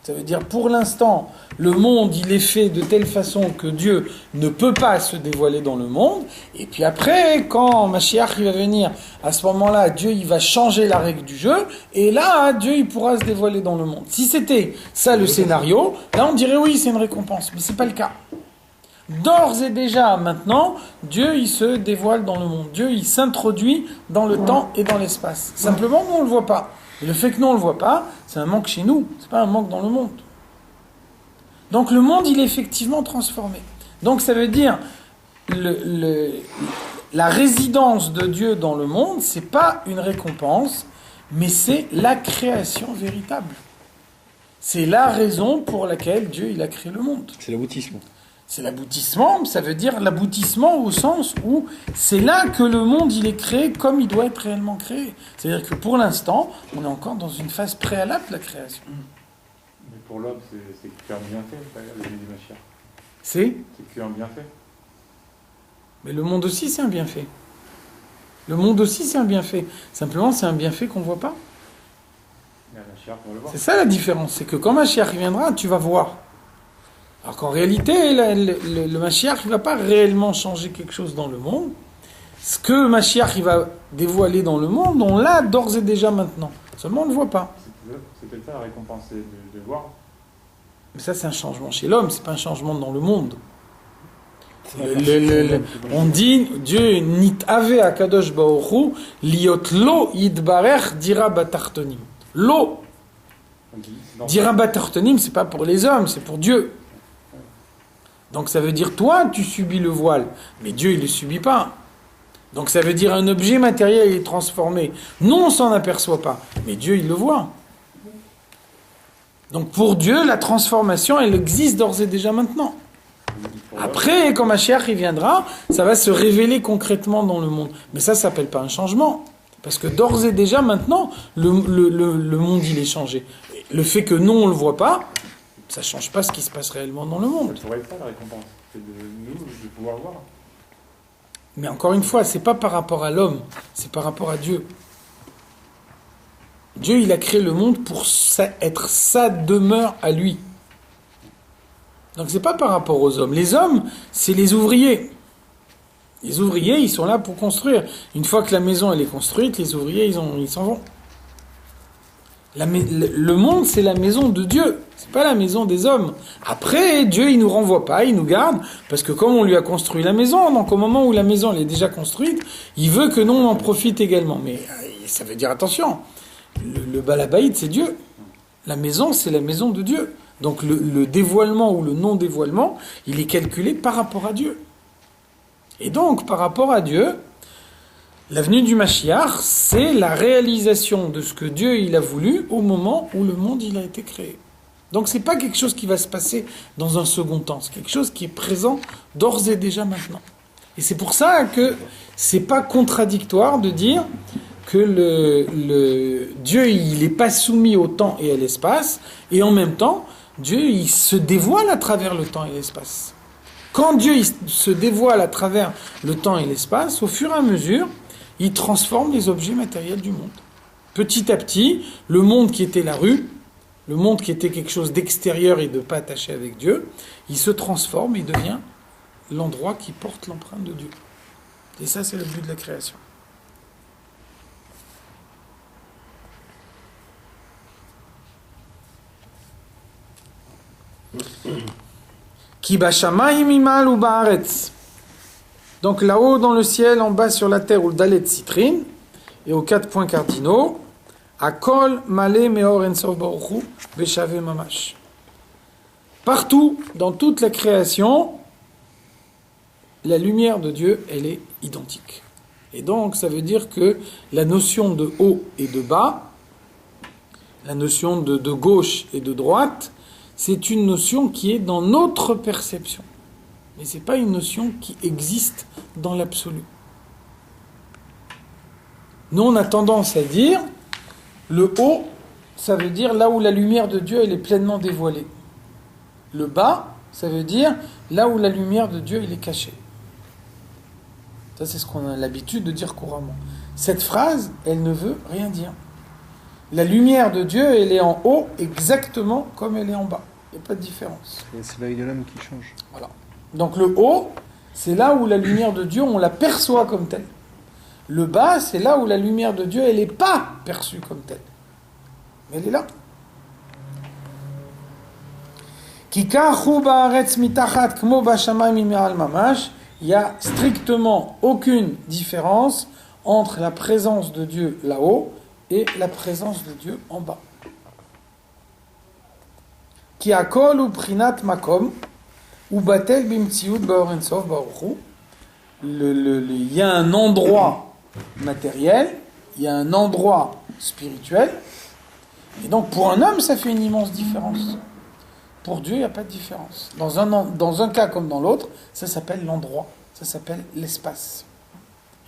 Ça veut dire, pour l'instant, le monde, il est fait de telle façon que Dieu ne peut pas se dévoiler dans le monde. Et puis après, quand Mashiach il va venir, à ce moment-là, Dieu, il va changer la règle du jeu. Et là, Dieu, il pourra se dévoiler dans le monde. Si c'était ça le scénario, là, on dirait oui, c'est une récompense. Mais c'est pas le cas. D'ores et déjà, maintenant, Dieu, il se dévoile dans le monde. Dieu, il s'introduit dans le temps et dans l'espace. Simplement, nous, on ne le voit pas. Et le fait que nous, on ne le voit pas, c'est un manque chez nous. C'est pas un manque dans le monde. Donc, le monde, il est effectivement transformé. Donc, ça veut dire, la résidence de Dieu dans le monde, c'est pas une récompense, mais c'est la création véritable. C'est la raison pour laquelle Dieu, il a créé le monde. c'est l'aboutissement. C'est l'aboutissement, ça veut dire l'aboutissement au sens où c'est là que le monde il est créé comme il doit être réellement créé. C'est-à-dire que pour l'instant, on est encore dans une phase préalable de la création. Mais pour l'homme, c'est qu'un bienfait, le venue du Mashiach. C'est qu'un bienfait. Mais le monde aussi, c'est un bienfait. Le monde aussi, c'est un bienfait. Simplement, c'est un bienfait qu'on ne voit pas. Mais le Mashiach, on va le voir. C'est ça la différence. C'est que quand Mashiach viendra, tu vas voir. Alors qu'en réalité, le Mashiach ne va pas réellement changer quelque chose dans le monde. Ce que Mashiach il va dévoiler dans le monde, on l'a d'ores et déjà maintenant. Seulement, on ne le voit pas. C'est peut-être ça la récompense, c'est de voir. Mais ça, c'est un changement chez l'homme, c'est pas un changement dans le monde. On dit, Dieu, nit ave akadosh baoru, liot lo yidbarech dira batartonim. Lo, dira batartonim, c'est pas pour les hommes, c'est pour Dieu. Donc ça veut dire, toi, tu subis le voile, mais Dieu, il ne le subit pas. Donc ça veut dire, un objet matériel est transformé. Nous, on s'en aperçoit pas, mais Dieu, il le voit. Donc pour Dieu, la transformation, elle existe d'ores et déjà maintenant. Après, quand Mashiach il viendra, ça va se révéler concrètement dans le monde. Mais ça s'appelle pas un changement. Parce que d'ores et déjà, maintenant, le monde, il est changé. Le fait que nous, on ne le voit pas, ça ne change pas ce qui se passe réellement dans le monde. Ça pourrait être ça la récompense, c'est de nous, de pouvoir voir. Mais encore une fois, c'est pas par rapport à l'homme, c'est par rapport à Dieu. Dieu, il a créé le monde pour être sa demeure à lui. Donc c'est pas par rapport aux hommes. Les hommes, c'est les ouvriers. Les ouvriers, ils sont là pour construire. Une fois que la maison elle est construite, les ouvriers, ils s'en vont. Le monde, c'est la maison de Dieu. C'est pas la maison des hommes. Après, Dieu, il nous renvoie pas, il nous garde, parce que comme on lui a construit la maison, donc au moment où la maison elle est déjà construite, il veut que nous on en profite également. Mais ça veut dire attention. Le balabaïd, c'est Dieu. La maison, c'est la maison de Dieu. Donc le dévoilement ou le non-dévoilement, il est calculé par rapport à Dieu. Et donc, par rapport à Dieu, la venue du Mashiach, c'est la réalisation de ce que Dieu il a voulu au moment où le monde il a été créé. Donc c'est pas quelque chose qui va se passer dans un second temps, c'est quelque chose qui est présent d'ores et déjà maintenant. Et c'est pour ça que c'est pas contradictoire de dire que le Dieu il n'est pas soumis au temps et à l'espace, et en même temps, Dieu il se dévoile à travers le temps et l'espace. Quand Dieu il se dévoile à travers le temps et l'espace, au fur et à mesure, il transforme les objets matériels du monde. Petit à petit, le monde qui était la rue, le monde qui était quelque chose d'extérieur et de pas attaché avec Dieu, il se transforme et devient l'endroit qui porte l'empreinte de Dieu. Et ça, c'est le but de la création. Ki bashamayim imal u ba'aretz. Donc là-haut dans le ciel, en bas sur la terre, ou le dalet citrin, et aux 4 points cardinaux, Akol male meor ensof baruch hu veshave mamash. Partout, dans toute la création, la lumière de Dieu, elle est identique. Et donc, ça veut dire que la notion de haut et de bas, la notion de gauche et de droite, c'est une notion qui est dans notre perception. Mais ce n'est pas une notion qui existe dans l'absolu. Nous, on a tendance à dire, le haut, ça veut dire là où la lumière de Dieu, elle est pleinement dévoilée. Le bas, ça veut dire là où la lumière de Dieu, elle est cachée. Ça, c'est ce qu'on a l'habitude de dire couramment. Cette phrase, elle ne veut rien dire. La lumière de Dieu, elle est en haut exactement comme elle est en bas. Il n'y a pas de différence. Et c'est l'œil de l'homme qui change. Voilà. Donc le haut, c'est là où la lumière de Dieu, on la perçoit comme telle. Le bas, c'est là où la lumière de Dieu, elle n'est pas perçue comme telle. Mais elle est là. Il n'y a strictement aucune différence entre la présence de Dieu là-haut et la présence de Dieu en bas. Il y a un endroit matériel, il y a un endroit spirituel, et donc pour un homme, ça fait une immense différence. Pour Dieu, il n'y a pas de différence. Dans un cas comme dans l'autre, ça s'appelle l'endroit, ça s'appelle l'espace.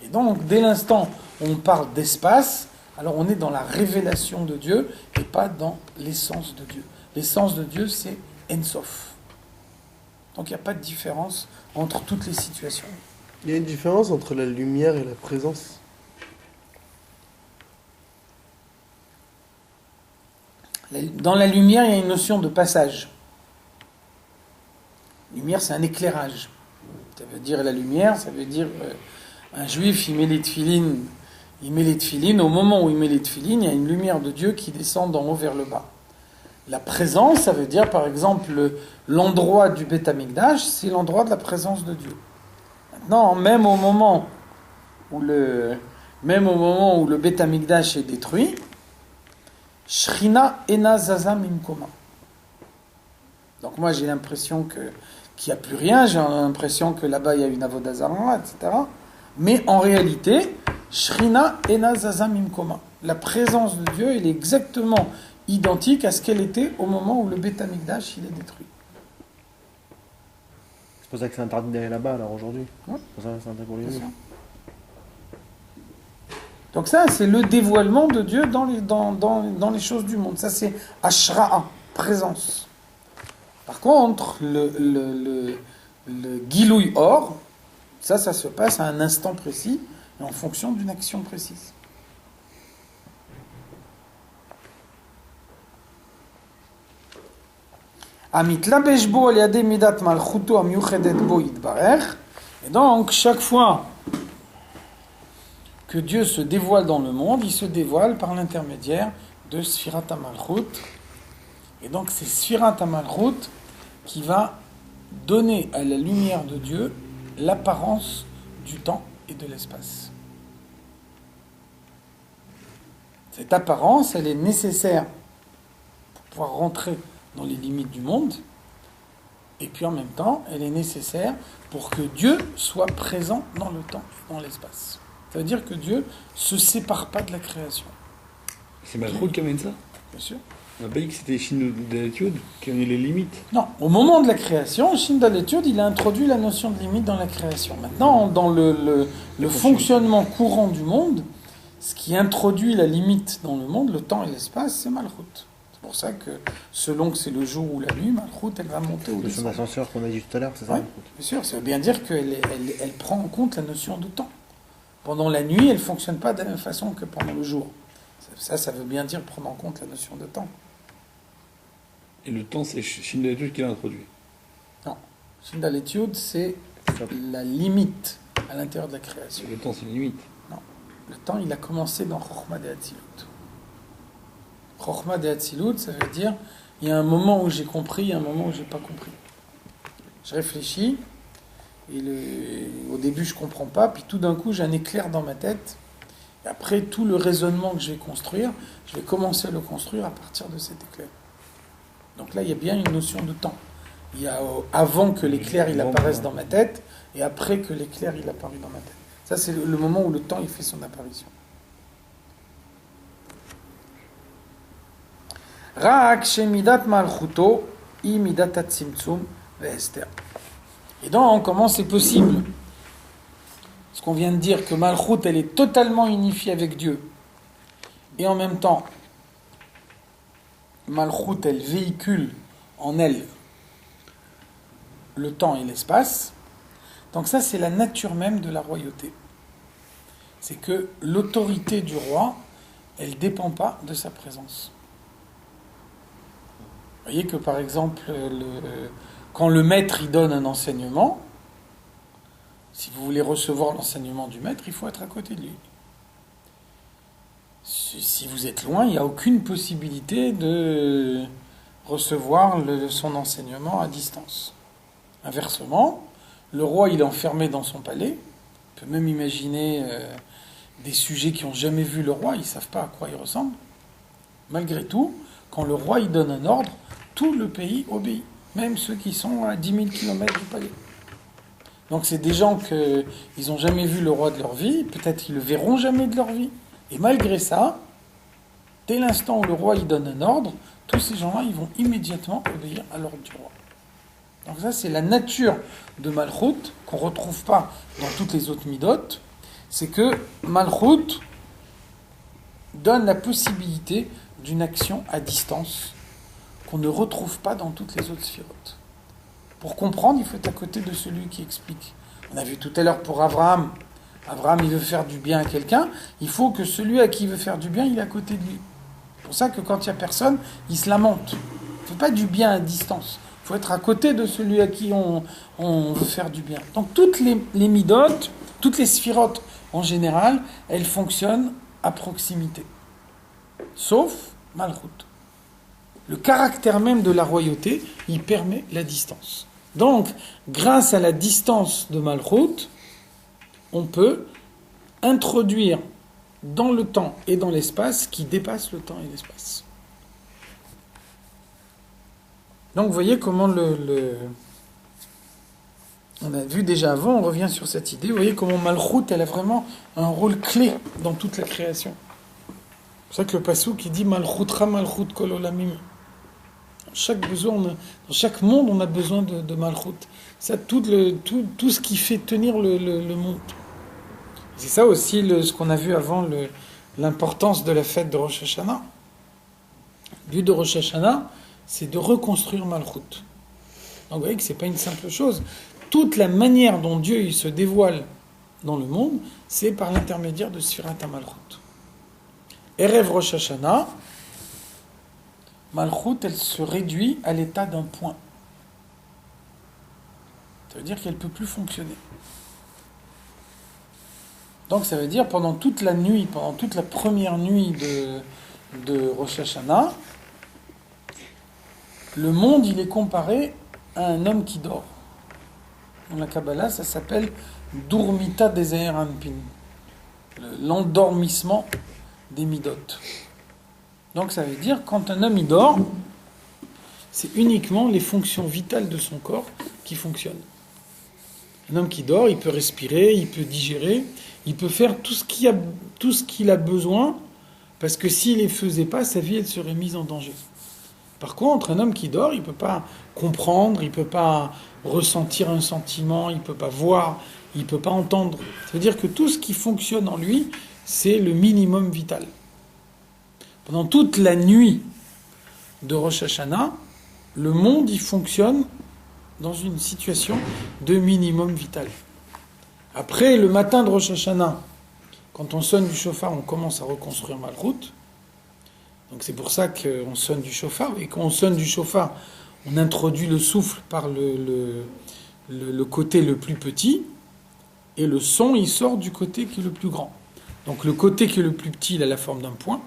Et donc, dès l'instant où on parle d'espace, alors on est dans la révélation de Dieu et pas dans l'essence de Dieu. L'essence de Dieu, c'est Ensof. Donc, il n'y a pas de différence entre toutes les situations. Il y a une différence entre la lumière et la présence. Dans la lumière, il y a une notion de passage. Lumière, c'est un éclairage. Ça veut dire la lumière, ça veut dire un juif, il met les tefilines, au moment où il met les tefilines, il y a une lumière de Dieu qui descend d'en haut vers le bas. La présence, ça veut dire par exemple l'endroit du Beth Amikdash, c'est l'endroit de la présence de Dieu. Maintenant, même au moment où le Beth Amikdash est détruit, Shrina ena zaza mimkoma. Donc moi j'ai l'impression qu'il n'y a plus rien, j'ai l'impression que là-bas il y a une avodah zarah, etc. Mais en réalité, Shrina ena zaza mimkoma. La présence de Dieu, elle est exactement identique à ce qu'elle était au moment où le Beth Amikdash il est détruit. C'est pour ça que c'est interdit d'aller là-bas alors aujourd'hui. Ouais. C'est pour ça que c'est interdit pour les juifs. Donc ça, c'est le dévoilement de Dieu dans les choses du monde. Ça, c'est Ashra'a, présence. Par contre, le Gilouï Or, ça se passe à un instant précis et en fonction d'une action précise. Amitlabesh bo al yadei midat malchuto amiyuchedet bo yitbarech. Et donc, chaque fois que Dieu se dévoile dans le monde, il se dévoile par l'intermédiaire de Sfirat HaMalchut. Et donc c'est Sfirat HaMalchut qui va donner à la lumière de Dieu l'apparence du temps et de l'espace. Cette apparence, elle est nécessaire pour pouvoir rentrer dans les limites du monde, et puis en même temps, elle est nécessaire pour que Dieu soit présent dans le temps et dans l'espace. Ça veut dire que Dieu ne se sépare pas de la création. C'est Malchut qui amène ça. Bien sûr. On n'a pas dit que c'était Shin d'Aletiud qui amène les limites. Non, au moment de la création, Shin d'Aletiud, il a introduit la notion de limite dans la création. Maintenant, dans le fonctionnement courant du monde, ce qui introduit la limite dans le monde, le temps et l'espace, c'est Malchut. C'est pour ça que, selon que c'est le jour ou la nuit, Malchut, elle va monter ou Le son descendre. d'ascenseur qu'on a dit tout à l'heure, c'est ça Oui, bien sûr, ça veut bien dire qu'elle elle prend en compte la notion de temps. Pendant la nuit, elle ne fonctionne pas de la même façon que pendant le jour. Ça veut bien dire prendre en compte la notion de temps. Et le temps, c'est Shin d'Aletiud qui l'a introduit. Non. Shin d'Aletiud, c'est la limite à l'intérieur de la création. Le temps, c'est une limite. Non. Le temps, il a commencé dans Chokhmah de Hatzilut. Chokhmah de Hatzilut, ça veut dire il y a un moment où j'ai compris, il y a un moment où j'ai pas compris. Je réfléchis, et au début je comprends pas, puis tout d'un coup j'ai un éclair dans ma tête, Et après, tout le raisonnement que je vais construire, je vais commencer à le construire à partir de cet éclair. Donc là, il y a bien une notion de temps. Il y a avant que l'éclair il apparaisse dans ma tête, et après que l'éclair il apparu dans ma tête. Ça, c'est le moment où le temps il fait son apparition. Ra'ak shemidat malchuto imidat atzimtzum ve'ester. Et donc, comment c'est possible? Ce qu'on vient de dire, que Malchut, elle est totalement unifiée avec Dieu. Et en même temps, Malchut, elle véhicule en elle le temps et l'espace. Donc ça, c'est la nature même de la royauté. C'est que l'autorité du roi, elle ne dépend pas de sa présence. Vous voyez que, par exemple, quand le maître il donne un enseignement, si vous voulez recevoir l'enseignement du maître, il faut être à côté de lui. Si vous êtes loin, il n'y a aucune possibilité de recevoir son enseignement à distance. Inversement, le roi, il est enfermé dans son palais. On peut même imaginer des sujets qui n'ont jamais vu le roi, ils ne savent pas à quoi il ressemble. Malgré tout, quand le roi il donne un ordre, tout le pays obéit, même ceux qui sont à 10 000 km du palais. Donc c'est des gens qu'ils n'ont jamais vu le roi de leur vie, peut-être qu'ils ne le verront jamais de leur vie. Et malgré ça, dès l'instant où le roi il donne un ordre, tous ces gens-là, ils vont immédiatement obéir à l'ordre du roi. Donc ça, c'est la nature de Malchut, qu'on ne retrouve pas dans toutes les autres midotes. C'est que Malchut donne la possibilité d'une action à distance qu'on ne retrouve pas dans toutes les autres sphirotes. Pour comprendre, il faut être à côté de celui qui explique. On a vu tout à l'heure pour Abraham. Abraham, il veut faire du bien à quelqu'un. Il faut que celui à qui il veut faire du bien, il est à côté de lui. C'est pour ça que quand il n'y a personne, il se lamente. Il ne fait pas du bien à distance. Il faut être à côté de celui à qui on veut faire du bien. Donc toutes les midotes, toutes les sphirotes en général, elles fonctionnent à proximité. Sauf Malchut. Le caractère même de la royauté, il permet la distance. Donc, grâce à la distance de Malchut, on peut introduire dans le temps et dans l'espace qui dépasse le temps et l'espace. Donc, vous voyez comment on a vu déjà avant, on revient sur cette idée, vous voyez comment Malchut, elle a vraiment un rôle clé dans toute la création. C'est pour ça que le passouk qui dit Malchutra Malchut kol olamim. Chaque besoin, dans chaque monde, on a besoin de Malchut. C'est tout ce qui fait tenir le monde. C'est ça aussi ce qu'on a vu avant, l'importance de la fête de Rosh Hashanah. Le but de Rosh Hashanah, c'est de reconstruire Malchut. Donc vous voyez que ce n'est pas une simple chose. Toute la manière dont Dieu il se dévoile dans le monde, c'est par l'intermédiaire de Sfirat HaMalchut. Erev Rosh Hashanah, Malchut, elle se réduit à l'état d'un point. Ça veut dire qu'elle ne peut plus fonctionner. Donc ça veut dire pendant toute la nuit, pendant toute la première nuit de Rosh Hashanah, le monde il est comparé à un homme qui dort. Dans la Kabbalah, ça s'appelle Durmita Dezer Anpin, l'endormissement des midot. Donc ça veut dire quand un homme il dort, c'est uniquement les fonctions vitales de son corps qui fonctionnent. Un homme qui dort, il peut respirer, il peut digérer, il peut faire tout ce qu'il a besoin, parce que s'il ne les faisait pas, sa vie elle serait mise en danger. Par contre, un homme qui dort, il ne peut pas comprendre, il ne peut pas ressentir un sentiment, il ne peut pas voir, il ne peut pas entendre. Ça veut dire que tout ce qui fonctionne en lui, c'est le minimum vital. Pendant toute la nuit de Rosh Hashanah, le monde y fonctionne dans une situation de minimum vital. Après, le matin de Rosh Hashanah, quand on sonne du shofar, on commence à reconstruire Malchut. Donc c'est pour ça qu'on sonne du shofar. Et quand on sonne du shofar, on introduit le souffle par le côté le plus petit, et le son, il sort du côté qui est le plus grand. Donc le côté qui est le plus petit, il a la forme d'un point.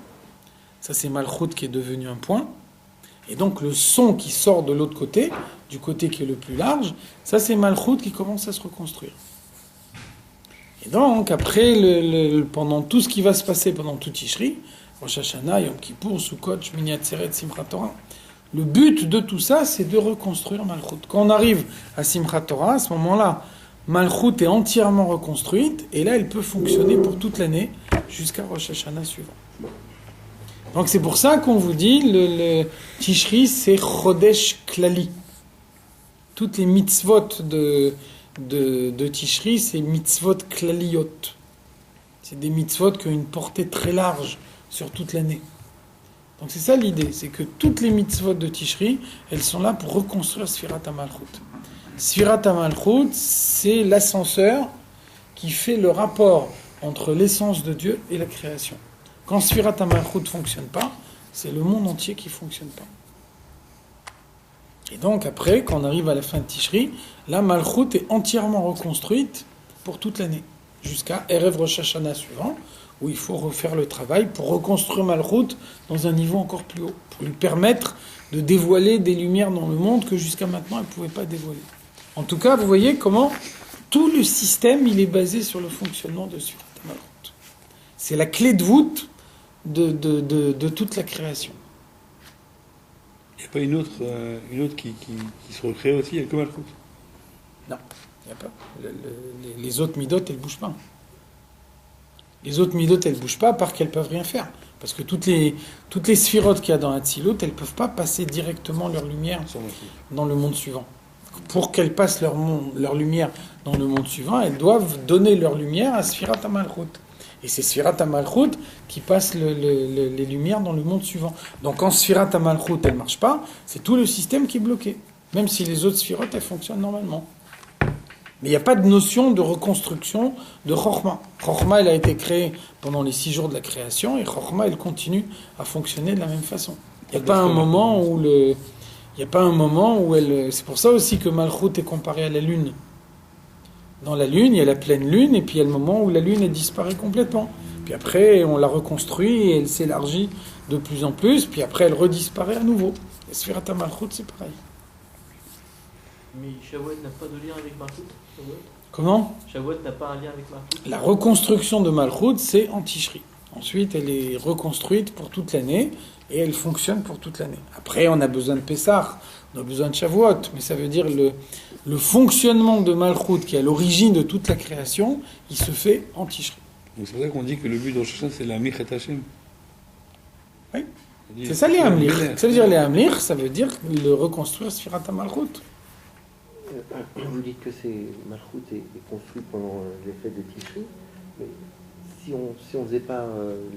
Ça, c'est Malchut qui est devenu un point. Et donc le son qui sort de l'autre côté, du côté qui est le plus large, ça, c'est Malchut qui commence à se reconstruire. Et donc, après, pendant tout ce qui va se passer pendant tout Tishri, Rosh Hashanah, Yom Kippour, Sukkot, Shmini Atzeret, Simchat Torah, le but de tout ça, c'est de reconstruire Malchut. Quand on arrive à Simchat Torah, à ce moment-là, Malchut est entièrement reconstruite, et là, elle peut fonctionner pour toute l'année, jusqu'à Rosh Hashanah suivant. Donc c'est pour ça qu'on vous dit, le Tishri, c'est Chodesh Klali. Toutes les mitzvot de Tishri, c'est mitzvot Klaliyot. C'est des mitzvot qui ont une portée très large sur toute l'année. Donc c'est ça l'idée, c'est que toutes les mitzvot de Tishri, elles sont là pour reconstruire Sfirat HaMalchut. Sfirat HaMalchut, c'est l'ascenseur qui fait le rapport entre l'essence de Dieu et la création. Quand Sfirat HaMalchut ne fonctionne pas, c'est le monde entier qui ne fonctionne pas. Et donc après, quand on arrive à la fin de Tishri, la Malchut est entièrement reconstruite pour toute l'année, jusqu'à Erev Rosh Hashanah suivant, où il faut refaire le travail pour reconstruire Malchut dans un niveau encore plus haut, pour lui permettre de dévoiler des lumières dans le monde que jusqu'à maintenant elle ne pouvait pas dévoiler. En tout cas, vous voyez comment tout le système il est basé sur le fonctionnement de Sfirat HaMalchut. C'est la clé de voûte de toute la création. Il n'y a pas une autre qui se recrée aussi, il y a que Malchut. Non, il n'y a pas. Les autres midot, elles ne bougent pas. Les autres midot, elles ne bougent pas parce qu'elles ne peuvent rien faire. Parce que toutes les sphirotes qu'il y a dans Hatzilut, elles ne peuvent pas passer directement leur lumière dans le monde suivant. Pour qu'elles passent leur lumière dans le monde suivant, elles doivent donner leur lumière à Sfirat HaMalchut. Et c'est Sfirat HaMalchut qui passe les lumières dans le monde suivant. Donc quand Sfirat HaMalchut, elle ne marche pas, c'est tout le système qui est bloqué. Même si les autres sphirotes, elles fonctionnent normalement. Mais il n'y a pas de notion de reconstruction de Chokhmah. Chokhmah, elle a été créée pendant les 6 jours de la création, et Chokhmah, elle continue à fonctionner de la même façon. Il n'y a pas un moment où elle... C'est pour ça aussi que Malchut est comparé à la lune. Dans la lune, il y a la pleine lune, et puis il y a le moment où la lune elle disparaît complètement. Puis après, on la reconstruit, et elle s'élargit de plus en plus, puis après, elle redisparaît à nouveau. Et Sfirat HaMalchut, c'est pareil. Mais Shavuot n'a pas de lien avec Malchut. Comment ? Shavuot n'a pas un lien avec Malchut. La reconstruction de Malchut, c'est en Tishri. Ensuite, elle est reconstruite pour toute l'année, et elle fonctionne pour toute l'année. Après, on a besoin de Pessah, on a besoin de Shavuot, mais ça veut dire le fonctionnement de Malchut, qui est à l'origine de toute la création, il se fait en Tishri. Donc c'est pour ça qu'on dit que le but de Rosh Hashanah, c'est la Mich et Hashem. Oui. C'est ça les Hamlir. Ça veut dire les Hamlir, ça veut dire le reconstruire Sfirat HaMalchut. Vous dites que Malchut est construit pendant les fêtes de Tishri, mais si on faisait pas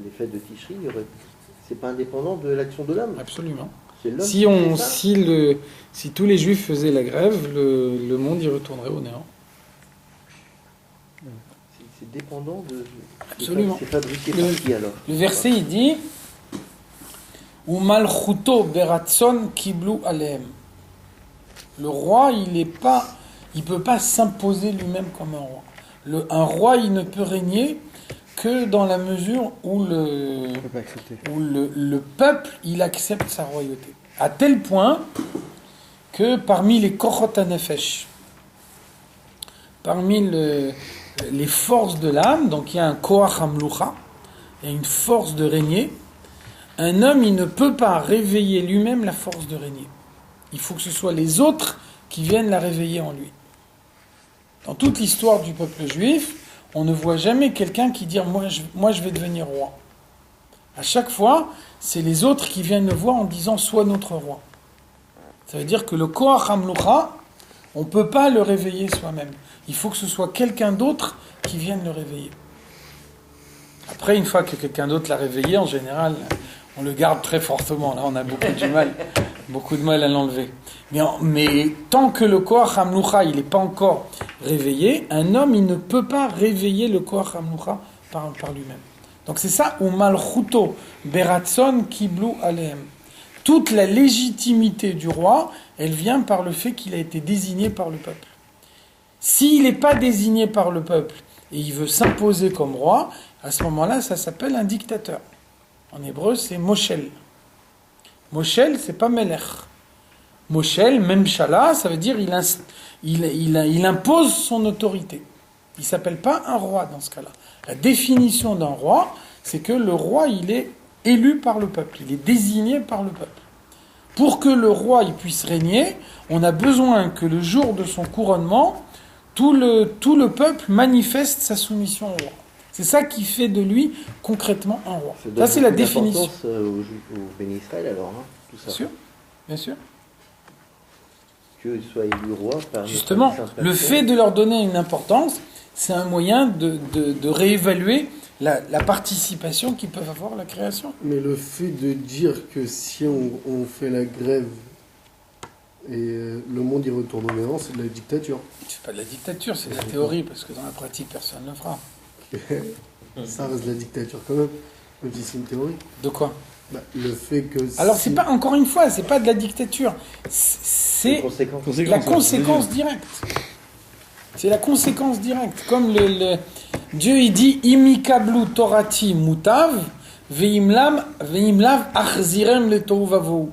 les fêtes de Tishri, c'est pas indépendant de l'action de l'homme. Absolument. C'est l'homme Si tous les Juifs faisaient la grève, le monde y retournerait au néant. C'est dépendant de... Absolument. C'est fabriqué par qui alors? Le verset il dit Ou malchuto beratson kiblu aleem. Le roi, il peut pas s'imposer lui-même comme un roi. Un roi, il ne peut régner que dans la mesure où le peuple, il accepte sa royauté. À tel point que parmi les kochot hanefesh, parmi les forces de l'âme, donc il y a un koach hamlucha, il y a une force de régner, un homme, il ne peut pas réveiller lui-même la force de régner. Il faut que ce soit les autres qui viennent la réveiller en lui. Dans toute l'histoire du peuple juif, on ne voit jamais quelqu'un qui dit « moi je vais devenir roi ». À chaque fois, c'est les autres qui viennent le voir en disant « sois notre roi ». Ça veut dire que le Koach Hamlucha, on ne peut pas le réveiller soi-même. Il faut que ce soit quelqu'un d'autre qui vienne le réveiller. Après, une fois que quelqu'un d'autre l'a réveillé, en général, on le garde très fortement. Là, on a beaucoup de mal à l'enlever. Mais tant que le Koach Hamlucha, il n'est pas encore réveillé, un homme, il ne peut pas réveiller le Koach Hamlucha par lui-même. Donc c'est ça, ou malchuto beratson kiblu aleem. Toute la légitimité du roi, elle vient par le fait qu'il a été désigné par le peuple. S'il n'est pas désigné par le peuple et il veut s'imposer comme roi, à ce moment-là, ça s'appelle un dictateur. En hébreu, c'est Moshel. Moshel, c'est pas Melech. Moshel, Memshala, ça veut dire il impose son autorité. Il ne s'appelle pas un roi dans ce cas-là. La définition d'un roi, c'est que le roi, il est élu par le peuple, il est désigné par le peuple. Pour que le roi il puisse régner, on a besoin que le jour de son couronnement, tout le peuple manifeste sa soumission au roi. C'est ça qui fait de lui concrètement un roi. Ça, c'est la définition. Au béni Israël alors, hein, tout ça. Bien sûr, bien sûr. Qu'il soit élu roi par Justement, le fait de leur donner une importance, c'est un moyen de réévaluer la participation qu'ils peuvent avoir à la création. Mais le fait de dire que si on fait la grève et le monde y retourne au néant, c'est de la dictature. C'est pas de la dictature, c'est de la théorie, parce que dans la pratique, personne ne le fera. Ça reste de la dictature quand même, même si c'est une théorie. De quoi ? Bah, le fait que... Alors, c'est pas, encore une fois, c'est pas de la dictature. C'est la conséquence directe. C'est la conséquence directe. Comme Dieu, il dit « Imikablu torati mutav, veimlav achzirem le tohu vavohu ».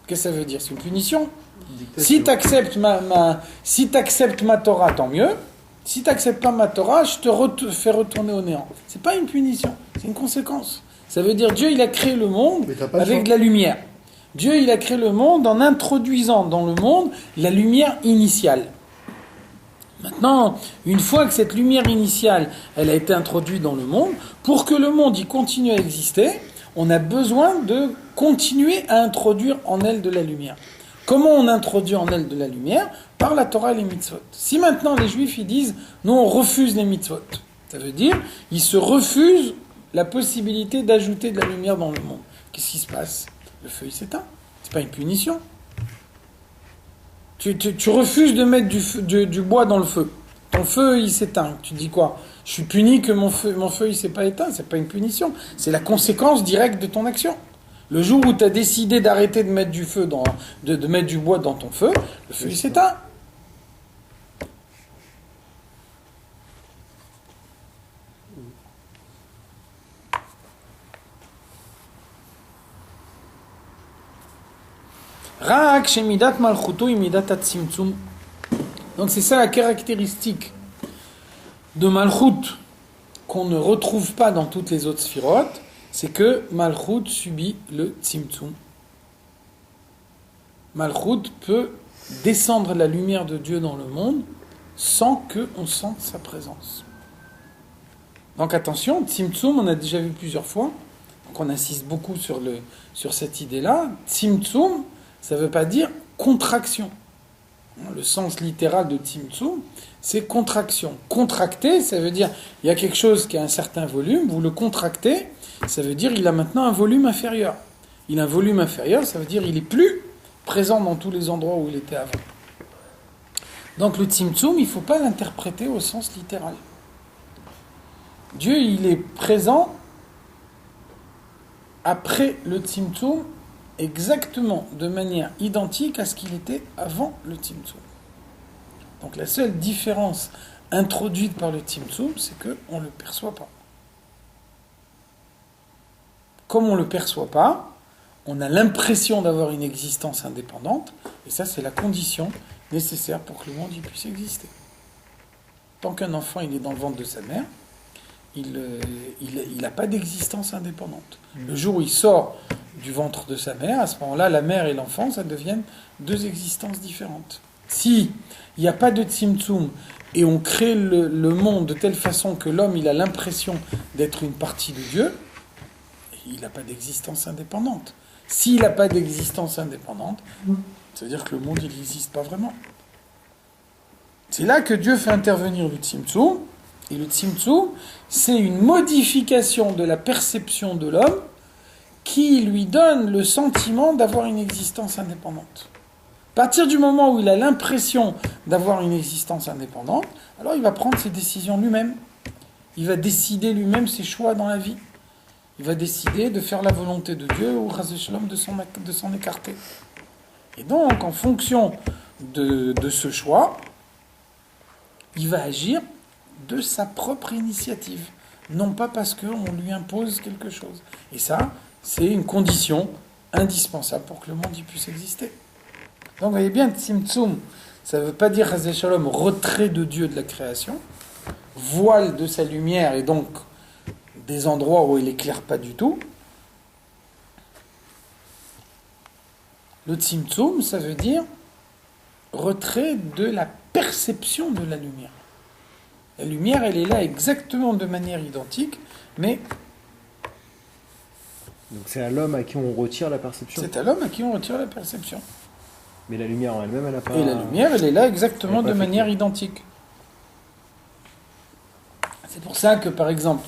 Qu'est-ce que ça veut dire ? C'est une punition. Si tu acceptes ma Torah, tant mieux. Si tu n'acceptes pas ma Torah, je te fais retourner au néant. C'est pas une punition, c'est une conséquence. Ça veut dire Dieu, il a créé le monde avec de la lumière. Dieu, il a créé le monde en introduisant dans le monde la lumière initiale. Maintenant, une fois que cette lumière initiale, elle a été introduite dans le monde, pour que le monde y continue à exister, on a besoin de continuer à introduire en elle de la lumière. Comment on introduit en elle de la lumière ? Par la Torah et les mitzvot. Si maintenant les Juifs ils disent « nous on refuse les mitzvot », ça veut dire ils se refusent la possibilité d'ajouter de la lumière dans le monde. Qu'est-ce qui se passe ? Le feu il s'éteint. C'est pas une punition. Tu refuses de mettre du bois dans le feu. Ton feu il s'éteint. Tu dis quoi ? Je suis puni que mon feu il s'est pas éteint. C'est pas une punition. C'est la conséquence directe de ton action. Le jour où tu as décidé d'arrêter de mettre du feu de mettre du bois dans ton feu, le feu il s'éteint. Rak shemidat malchuto imidat atzimtzum. Donc c'est ça la caractéristique de Malchut qu'on ne retrouve pas dans toutes les autres sphirotes, c'est que Malchut subit le tzimtzum. Malchut peut descendre la lumière de Dieu dans le monde sans qu'on sente sa présence. Donc attention, tzimtzum, on a déjà vu plusieurs fois, donc on insiste beaucoup sur cette idée-là. Tzimtzum, ça ne veut pas dire contraction. Le sens littéral de tzimtzum, c'est contraction. Contracter, ça veut dire il y a quelque chose qui a un certain volume, vous le contractez, ça veut dire il a maintenant un volume inférieur. Il a un volume inférieur, ça veut dire il n'est plus présent dans tous les endroits où il était avant. Donc le tzimtzum, il ne faut pas l'interpréter au sens littéral. Dieu, il est présent après le tzimtzum, exactement de manière identique à ce qu'il était avant le tzimtzum. Donc la seule différence introduite par le tzimtzum, c'est qu'on ne le perçoit pas. Comme on ne le perçoit pas, on a l'impression d'avoir une existence indépendante, et ça c'est la condition nécessaire pour que le monde y puisse exister. Tant qu'un enfant il est dans le ventre de sa mère, il n'a pas d'existence indépendante. Le jour où il sort du ventre de sa mère, à ce moment-là, la mère et l'enfant, ça deviennent deux existences différentes. Si il n'y a pas de tzimtzum et on crée le monde de telle façon que l'homme il a l'impression d'être une partie de Dieu, il n'a pas d'existence indépendante. S'il n'a pas d'existence indépendante, ça veut dire que le monde il n'existe pas vraiment. C'est là que Dieu fait intervenir le tzimtzum. Et le tzimtzum, c'est une modification de la perception de l'homme qui lui donne le sentiment d'avoir une existence indépendante. À partir du moment où il a l'impression d'avoir une existence indépendante, alors il va prendre ses décisions lui-même. Il va décider lui-même ses choix dans la vie. Il va décider de faire la volonté de Dieu ou Chas v'Shalom de s'en écarter. Et donc, en fonction de ce choix, il va agir de sa propre initiative, non pas parce qu'on lui impose quelque chose. Et ça, c'est une condition indispensable pour que le monde y puisse exister. Donc, vous voyez bien, tzimtzum, ça ne veut pas dire, Chas v'Shalom, retrait de Dieu de la création. voile de sa lumière et donc des endroits où il éclaire pas du tout. Le tzimtzum, ça veut dire retrait de la perception de la lumière. La lumière, elle est là exactement de manière identique, mais Donc c'est à l'homme à qui on retire la perception. c'est à l'homme à qui on retire la perception. Mais la lumière en elle-même, elle n'a pas. Et la lumière, elle est là exactement Elle est de pas manière identique. C'est pour ça que, par exemple,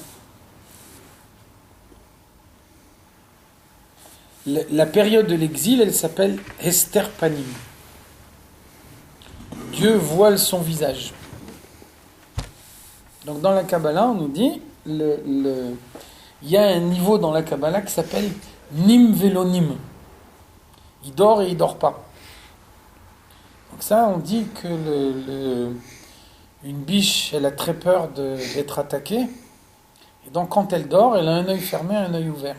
la période de l'exil, elle s'appelle Hester Panim. Dieu voile son visage. Donc dans la Kabbalah, on nous dit, il y a un niveau dans la Kabbalah qui s'appelle Nim Velonim. Il dort et il dort pas. Donc ça, on dit que une biche, elle a très peur d'être attaquée. Et donc quand elle dort, elle a un œil fermé, un œil ouvert.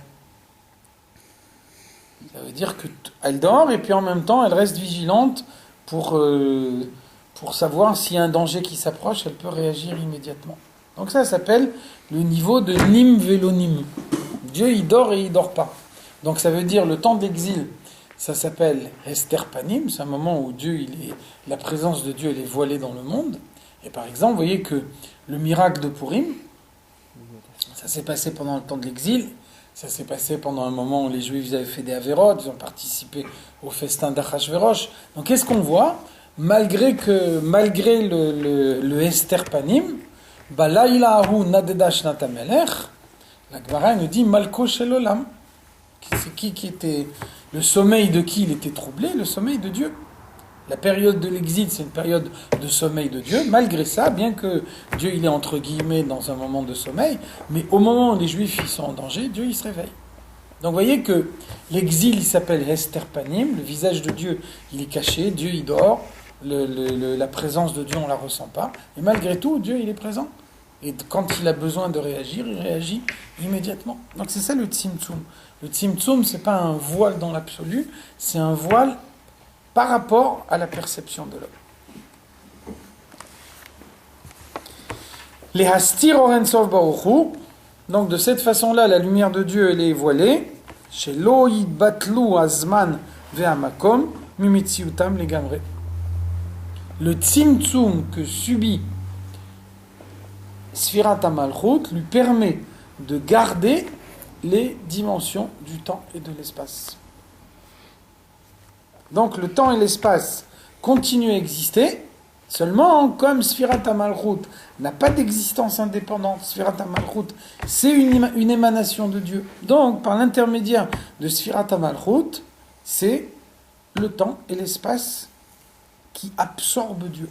Ça veut dire qu'elle dort et puis en même temps, elle reste vigilante pour savoir s'il y a un danger qui s'approche, elle peut réagir immédiatement. Donc ça s'appelle le niveau de Nim Velonim. Dieu, il dort et il dort pas. Donc ça veut dire le temps d'exil, ça s'appelle Hester Panim, c'est un moment où la présence de Dieu elle est voilée dans le monde. Et par exemple, vous voyez que le miracle de Purim, ça s'est passé pendant le temps de l'exil, ça s'est passé pendant un moment où les Juifs avaient fait des avérotes, ils ont participé au festin d'Achashverosh. Donc qu'est-ce qu'on voit ? Malgré le Hester Panim, Balayla Ahu Nadeda Shnat HaMelech, la Gemara nous dit Malko Shel Olam. C'est qui était le sommeil de qui il était troublé? Le sommeil de Dieu. La période de l'exil, c'est une période de sommeil de Dieu. Malgré ça, bien que Dieu il est entre guillemets dans un moment de sommeil, mais au moment où les Juifs ils sont en danger, Dieu il se réveille. Donc vous voyez que l'exil il s'appelle Hester Panim, le visage de Dieu il est caché, Dieu il dort, la présence de Dieu on la ressent pas, et malgré tout Dieu il est présent. Et quand il a besoin de réagir, il réagit immédiatement. Donc c'est ça le tzimtzum. Le tzimtzum, c'est pas un voile dans l'absolu, c'est un voile par rapport à la perception de l'homme. Les hastir or ensof baruchu. Donc de cette façon-là, la lumière de Dieu elle est voilée. Chez lo yitbatlu azman ve'amakom mimitziutam legamre. Le tzimtzum que subit Sfirat HaMalchut lui permet de garder les dimensions du temps et de l'espace. Donc le temps et l'espace continuent à exister, seulement comme Sfirat HaMalchut n'a pas d'existence indépendante, Sfirat HaMalchut c'est une émanation de Dieu. Donc par l'intermédiaire de Sfirat HaMalchut, c'est le temps et l'espace qui absorbent Dieu.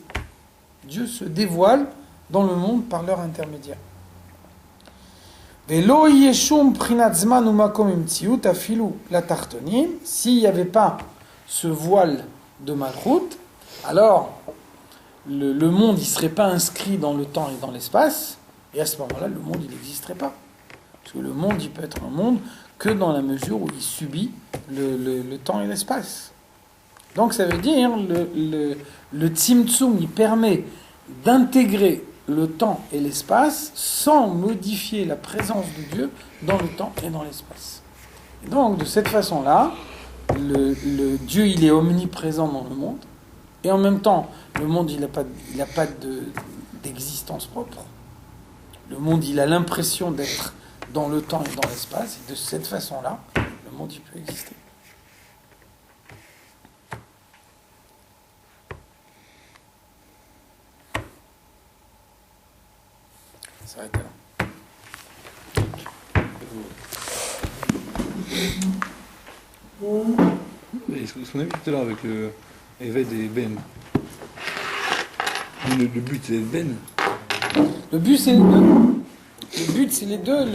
Dieu se dévoile dans le monde par leur intermédiaire. S'il n'y avait pas ce voile de Malchut, alors le monde ne serait pas inscrit dans le temps et dans l'espace, et à ce moment-là, le monde il n'existerait pas. Parce que le monde, il peut être un monde que dans la mesure où il subit le temps et l'espace. Donc ça veut dire, le tzimtzum, il permet d'intégrer le temps et l'espace sans modifier la présence de Dieu dans le temps et dans l'espace. Et donc, de cette façon-là, le Dieu, il est omniprésent dans le monde, et en même temps, le monde, il n'a pas d'existence propre. Le monde, il a l'impression d'être dans le temps et dans l'espace, et de cette façon-là, le monde, il peut exister. Ça s'arrête là. Et ce qu'on a vu tout à l'heure avec le Eved et Ben, le but c'est Ben. Le but, c'est les deux. Le but, c'est les deux.